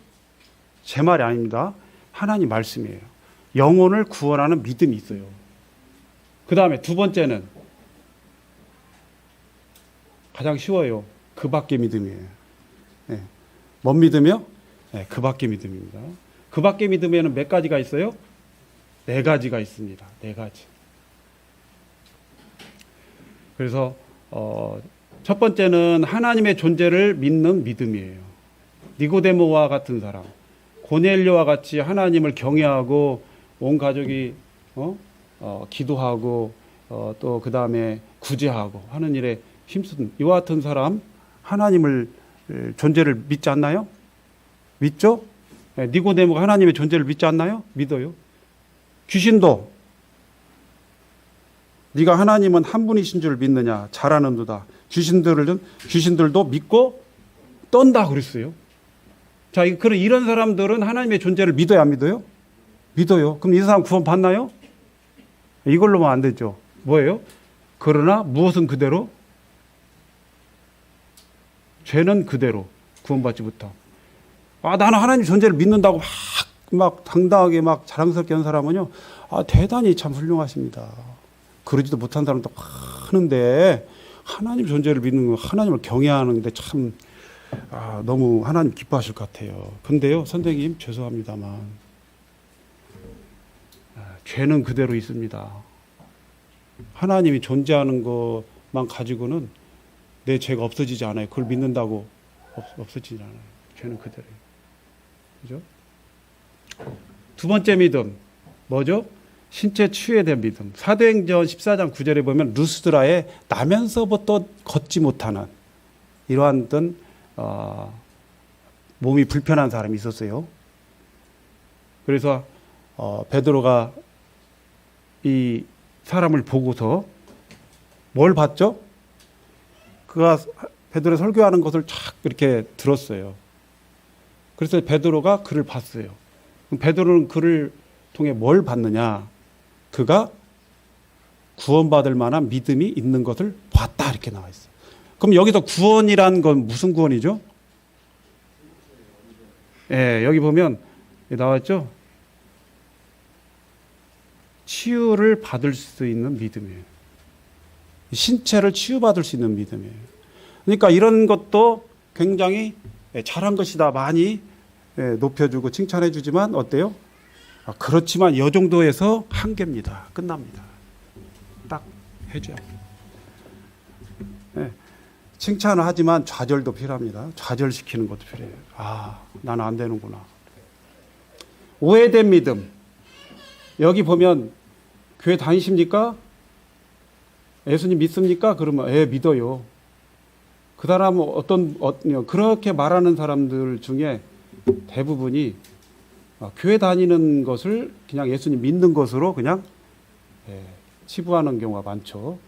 A: 제 말이 아닙니다. 하나님 말씀이에요. 영혼을 구원하는 믿음이 있어요. 그 다음에 두 번째는 가장 쉬워요. 그 밖의 믿음이에요. 네. 뭔 믿음이요? 네, 그 밖의 믿음입니다. 그 밖의 믿음에는 몇 가지가 있어요? 네 가지가 있습니다. 네 가지. 그래서 첫 번째는 하나님의 존재를 믿는 믿음이에요. 니고데모와 같은 사람, 고넬료와 같이 하나님을 경외하고 온 가족이 기도하고 또 그 다음에 구제하고 하는 일에 힘쓴 이와 같은 사람, 하나님을 존재를 믿지 않나요? 믿죠? 니고데모가 하나님의 존재를 믿지 않나요? 믿어요. 귀신도 네가 하나님은 한 분이신 줄 믿느냐? 잘하는도다. 귀신들도 믿고 떤다 그랬어요. 자, 그런 이런 사람들은 하나님의 존재를 믿어야 안 믿어요? 믿어요. 그럼 이 사람 구원 받나요? 이걸로만 안 되죠. 뭐예요? 그러나 무엇은 그대로? 죄는 그대로 구원받지 못하고. 나는 하나님 존재를 믿는다고 막 당당하게 막 자랑스럽게 하는 사람은요, 대단히 참 훌륭하십니다. 그러지도 못한 사람도 많은데 하나님 존재를 믿는 거, 하나님을 경외하는데 참 너무 하나님 기뻐하실 것 같아요. 근데요, 선생님 죄송합니다만 죄는 그대로 있습니다. 하나님이 존재하는 것만 가지고는 내 죄가 없어지지 않아요. 그걸 믿는다고 없어지지 않아요. 죄는 그대로예요. 그죠? 두 번째 믿음 뭐죠? 신체 치유에 대한 믿음. 사도행전 14장 9절에 보면 루스드라에 나면서부터 걷지 못하는 이러한 몸이 불편한 사람이 있었어요. 그래서 베드로가 이 사람을 보고서 뭘 봤죠? 그가 베드로 설교하는 것을 쫙 이렇게 들었어요. 그래서 베드로가 그를 봤어요. 베드로는 그를 통해 뭘 봤느냐? 그가 구원받을 만한 믿음이 있는 것을 봤다 이렇게 나와 있어요. 그럼 여기서 구원이란 건 무슨 구원이죠? 예, 여기 보면 나왔죠? 치유를 받을 수 있는 믿음이에요. 신체를 치유받을 수 있는 믿음이에요. 그러니까 이런 것도 굉장히 잘한 것이다 많이 높여주고 칭찬해 주지만 어때요? 그렇지만 이 정도에서 한계입니다. 끝납니다. 딱 해줘야 합니다. 칭찬을 하지만 좌절도 필요합니다. 좌절시키는 것도 필요해요. 나는 안 되는구나. 오해된 믿음. 여기 보면 교회 다니십니까? 예수님 믿습니까? 그러면 믿어요. 그 사람은 그렇게 말하는 사람들 중에 대부분이 교회 다니는 것을 그냥 예수님 믿는 것으로 그냥 치부하는 경우가 많죠.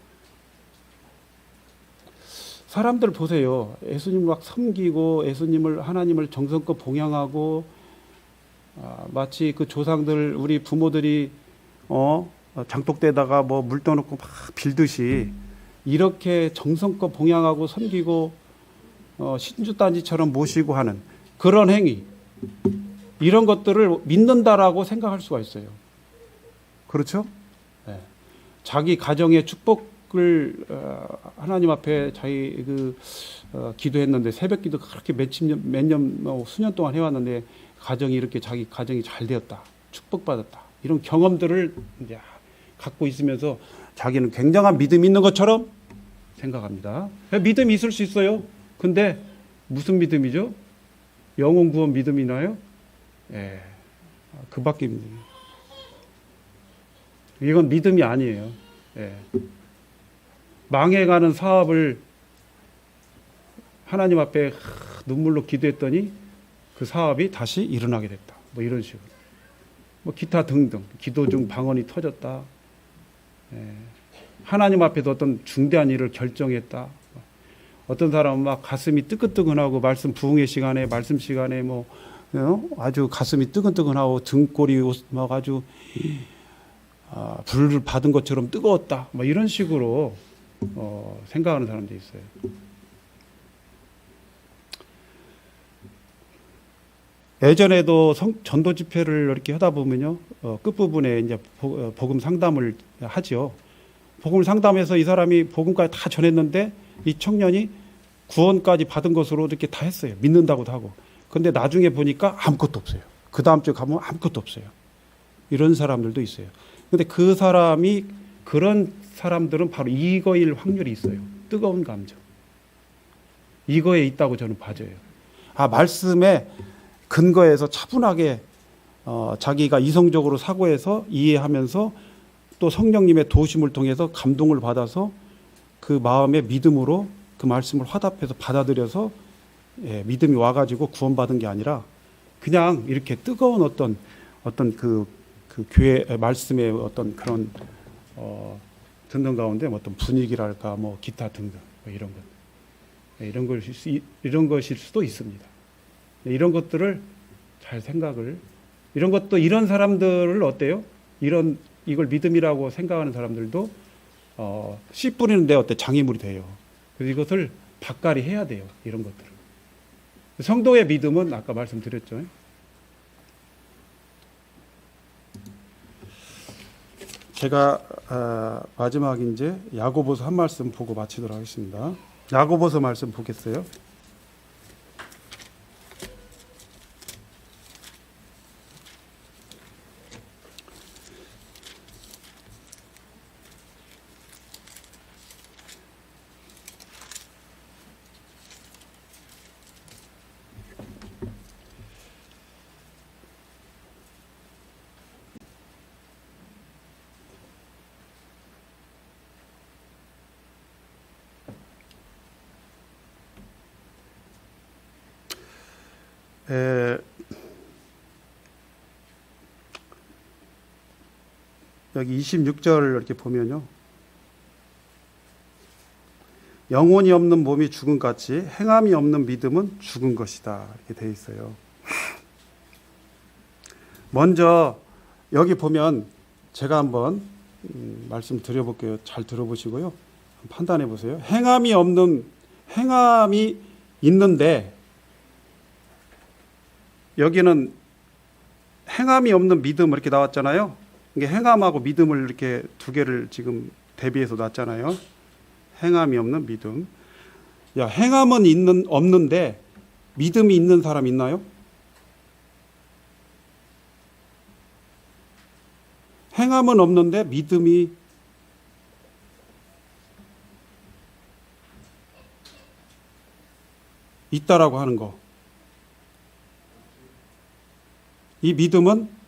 A: 사람들 보세요. 예수님을 막 섬기고 하나님을 정성껏 봉양하고 마치 그 조상들 우리 부모들이 장독대에다가 뭐 물 떠놓고 막 빌듯이 이렇게 정성껏 봉양하고 섬기고 신주단지처럼 모시고 하는 그런 행위, 이런 것들을 믿는다라고 생각할 수가 있어요. 그렇죠? 자기 가정의 축복을 하나님 앞에 자기 기도했는데 새벽기도 그렇게 수년 동안 해왔는데 가정이 이렇게 자기 가정이 잘 되었다, 축복받았다, 이런 경험들을 이제 갖고 있으면서 자기는 굉장한 믿음이 있는 것처럼 생각합니다. 믿음이 있을 수 있어요. 근데 무슨 믿음이죠? 영혼 구원 믿음이나요? 그 밖에 믿음이에요. 이건 믿음이 아니에요. 망해가는 사업을 하나님 앞에 눈물로 기도했더니 그 사업이 다시 일어나게 됐다. 뭐 이런 식으로. 뭐 기타 등등. 기도 중 방언이 터졌다. 하나님 앞에서 어떤 중대한 일을 결정했다. 어떤 사람은 막 가슴이 뜨끈뜨끈하고 부흥의 시간에 말씀 시간에 아주 가슴이 뜨끈뜨끈하고 등골이 막 아주 불을 받은 것처럼 뜨거웠다. 뭐 이런 식으로 생각하는 사람들이 있어요. 예전에도 전도 집회를 이렇게 하다 보면요, 끝부분에 이제 복음 상담을 하죠. 복음 상담해서 이 사람이 복음까지 다 전했는데 이 청년이 구원까지 받은 것으로 이렇게 다 했어요. 믿는다고도 하고. 근데 나중에 보니까 아무것도 없어요. 그 다음 주에 가면 아무것도 없어요. 이런 사람들도 있어요. 근데 그런 사람들은 바로 이거일 확률이 있어요. 뜨거운 감정. 이거에 있다고 저는 봐져요. 말씀에 근거해서 차분하게 자기가 이성적으로 사고해서 이해하면서 또 성령님의 도우심을 통해서 감동을 받아서 그 마음의 믿음으로 그 말씀을 화답해서 받아들여서 믿음이 와가지고 구원받은 게 아니라 그냥 이렇게 뜨거운 어떤 그 교회 말씀의 어떤 그런 듣는 가운데 어떤 분위기랄까 뭐 기타 등등 뭐 이런 것 이런 것일 수도 있습니다. 이런 것들을 잘 이런 것도 이런 사람들을 어때요? 이걸 믿음이라고 생각하는 사람들도 씨 뿌리는데 장애물이 돼요. 그래서 이것을 밭갈이 해야 돼요. 이런 것들을. 성도의 믿음은 아까 말씀드렸죠. 제가 마지막 이제 야고보서 한 말씀 보고 마치도록 하겠습니다. 야고보서 말씀 보겠어요. 여기 26절 이렇게 보면요. 영혼이 없는 몸이 죽은 같이 행함이 없는 믿음은 죽은 것이다. 이렇게 되어 있어요. 먼저 여기 보면 제가 한번 말씀드려볼게요. 잘 들어보시고요. 판단해 보세요. 행함이 있는데 여기는 행함이 없는 믿음 이렇게 나왔잖아요. 이게 행함하고 믿음을 이렇게 두 개를 지금 대비해서 놨잖아요. 행함이 없는 믿음. 야, 행함은 없는데 믿음이 있는 사람 있나요? 행함은 없는데 믿음이 있다라고 하는 거. 이 믿음은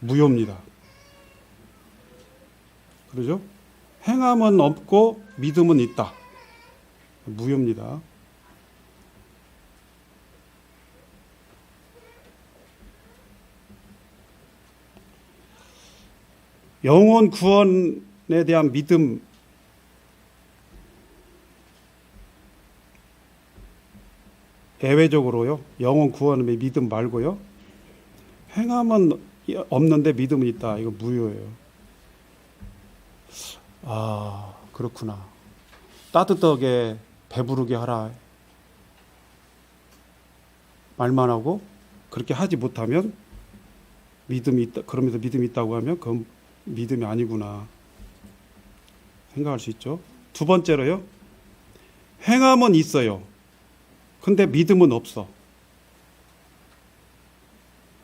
A: 무효입니다. 그러죠? 행함은 없고 믿음은 있다. 무효입니다. 영혼 구원에 대한 믿음, 예외적으로요. 영혼 구원의 믿음 말고요. 행함은 없는데 믿음은 있다. 이거 무효예요. 아, 그렇구나. 따뜻하게 배부르게 하라. 말만 하고 그렇게 하지 못하면 믿음이 있다. 그러면서 믿음이 있다고 하면 그건 믿음이 아니구나. 생각할 수 있죠. 두 번째로요. 행함은 있어요. 근데 믿음은 없어.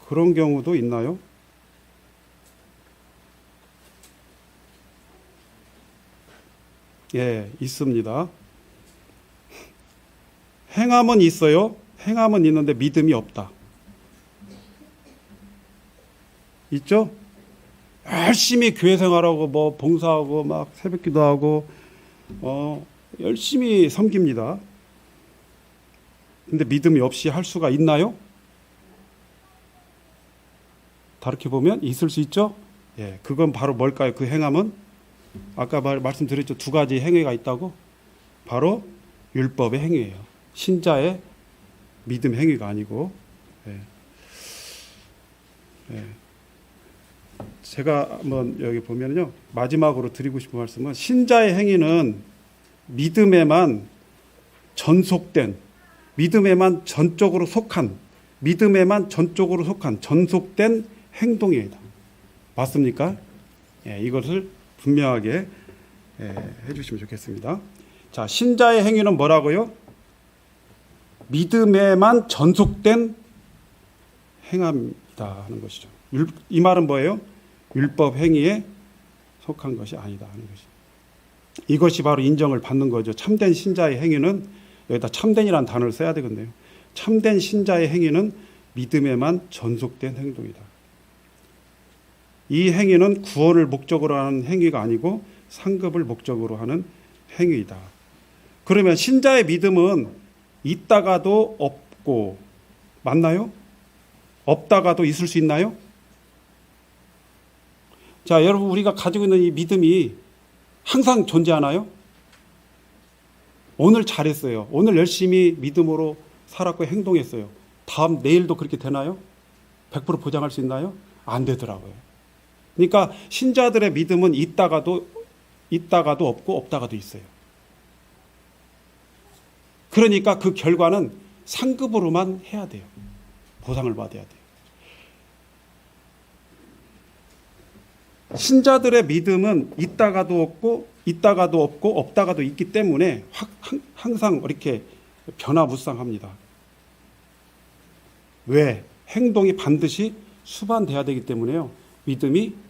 A: 그런 경우도 있나요? 예, 있습니다. 행함은 있어요. 행함은 있는데 믿음이 없다. 있죠? 열심히 교회 생활하고 뭐 봉사하고 막 새벽기도 하고 열심히 섬깁니다. 근데 믿음이 없이 할 수가 있나요? 다르게 보면 있을 수 있죠? 예, 그건 바로 뭘까요? 그 행함은 아까 말씀드렸죠. 두 가지 행위가 있다고. 바로 율법의 행위예요. 신자의 믿음 행위가 아니고. 예. 예. 제가 한번 여기 보면요. 마지막으로 드리고 싶은 말씀은 신자의 행위는 믿음에만 전속된, 믿음에만 전적으로 속한, 믿음에만 전적으로 속한 전속된 행동이다. 맞습니까? 예, 이것을 분명하게 해주시면 좋겠습니다. 자, 신자의 행위는 뭐라고요? 믿음에만 전속된 행함이다 하는 것이죠. 이 말은 뭐예요? 율법 행위에 속한 것이 아니다 하는 것이죠. 이것이 바로 인정을 받는 거죠. 참된 신자의 행위는 여기다 참된이라는 단어를 써야 되겠네요. 참된 신자의 행위는 믿음에만 전속된 행동이다. 이 행위는 구원을 목적으로 하는 행위가 아니고 상급을 목적으로 하는 행위이다. 그러면 신자의 믿음은 있다가도 없고, 맞나요? 없다가도 있을 수 있나요? 자, 여러분, 우리가 가지고 있는 이 믿음이 항상 존재하나요? 오늘 잘했어요. 오늘 열심히 믿음으로 살았고 행동했어요. 내일도 그렇게 되나요? 100% 보장할 수 있나요? 안 되더라고요. 그러니까 신자들의 믿음은 있다가도 없고 없다가도 있어요. 그러니까 그 결과는 상급으로만 해야 돼요. 보상을 받아야 돼요. 신자들의 믿음은 있다가도 없고 없다가도 있기 때문에 항상 이렇게 변화무쌍합니다. 왜? 행동이 반드시 수반돼야 되기 때문에요. 믿음이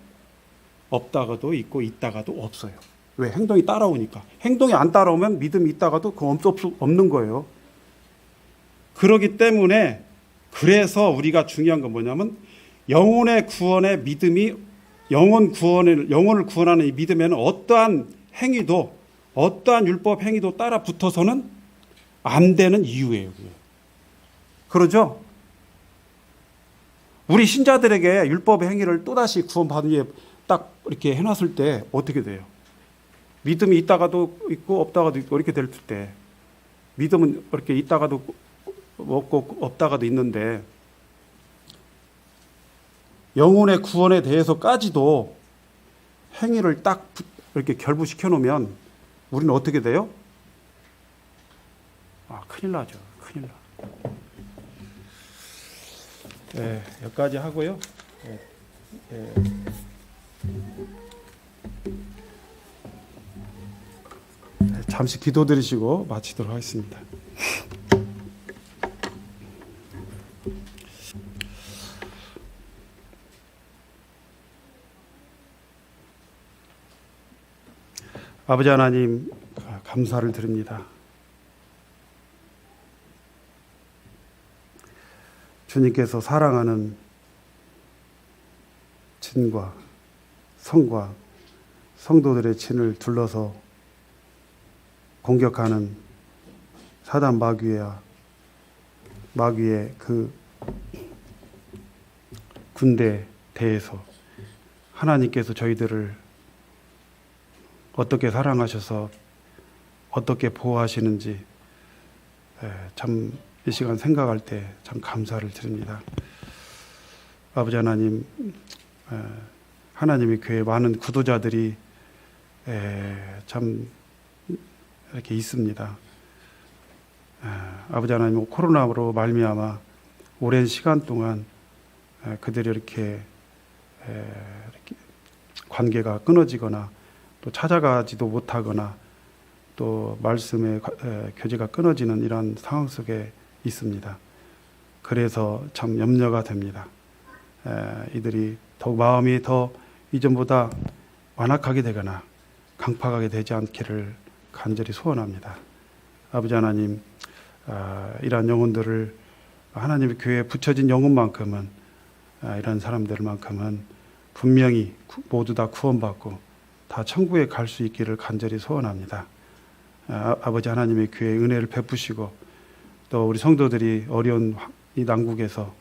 A: 없다가도 있고 있다가도 없어요. 왜? 행동이 따라오니까. 행동이 안 따라오면 믿음이 있다가도 그거 없는 거예요. 그렇기 때문에 그래서 우리가 중요한 건 뭐냐면 영혼의 구원의 믿음이 영혼을 구원하는 이 믿음에는 어떠한 행위도 어떠한 율법 행위도 따라 붙어서는 안 되는 이유예요. 그러죠? 우리 신자들에게 율법의 행위를 또다시 구원받은 뒤에 딱 이렇게 해놨을 때 어떻게 돼요? 믿음이 있다가도 있고 없다가도 있고 이렇게 될 때, 믿음은 이렇게 있다가도 없고 없다가도 있는데, 영혼의 구원에 대해서까지도 행위를 딱 이렇게 결부시켜 놓으면 우리는 어떻게 돼요? 큰일 나죠. 큰일 나. 여기까지 하고요. 잠시 기도드리시고 마치도록 하겠습니다. 아버지 하나님, 감사를 드립니다. 주님께서 사랑하는 친과 성과 성도들의 친을 둘러서 공격하는 사단 마귀의 그 군대에 대해서 하나님께서 저희들을 어떻게 사랑하셔서 어떻게 보호하시는지 참 이 시간 생각할 때 참 감사를 드립니다. 아버지 하나님, 하나님의 교회 많은 구도자들이 참 이렇게 있습니다. 아버지 하나님, 코로나로 말미암아 오랜 시간 동안 그들이 이렇게 관계가 끊어지거나 또 찾아가지도 못하거나 또 말씀의 교제가 끊어지는 이런 상황 속에 있습니다. 그래서 참 염려가 됩니다. 이들이 더욱 마음이 더 이전보다 완악하게 되거나 강팍하게 되지 않기를 간절히 소원합니다. 아버지 하나님, 이러한 영혼들을 하나님의 교회에 붙여진 영혼만큼은, 이런 사람들만큼은 분명히 모두 다 구원받고 다 천국에 갈 수 있기를 간절히 소원합니다. 아버지 하나님의 교회에 은혜를 베푸시고 또 우리 성도들이 어려운 이 난국에서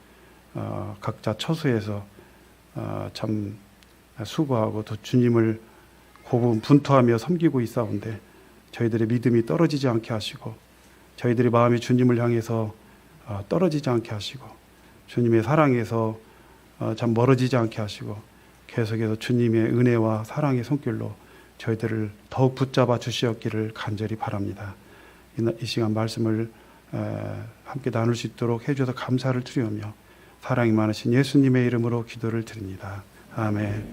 A: 각자 처소에서 참 수고하고 또 주님을 고분분투하며 섬기고 있사온데 저희들의 믿음이 떨어지지 않게 하시고 저희들의 마음이 주님을 향해서 떨어지지 않게 하시고 주님의 사랑에서 참 멀어지지 않게 하시고 계속해서 주님의 은혜와 사랑의 손길로 저희들을 더욱 붙잡아 주시었기를 간절히 바랍니다. 이 시간 말씀을 함께 나눌 수 있도록 해주셔서 감사를 드리며 사랑이 많으신 예수님의 이름으로 기도를 드립니다. 아멘.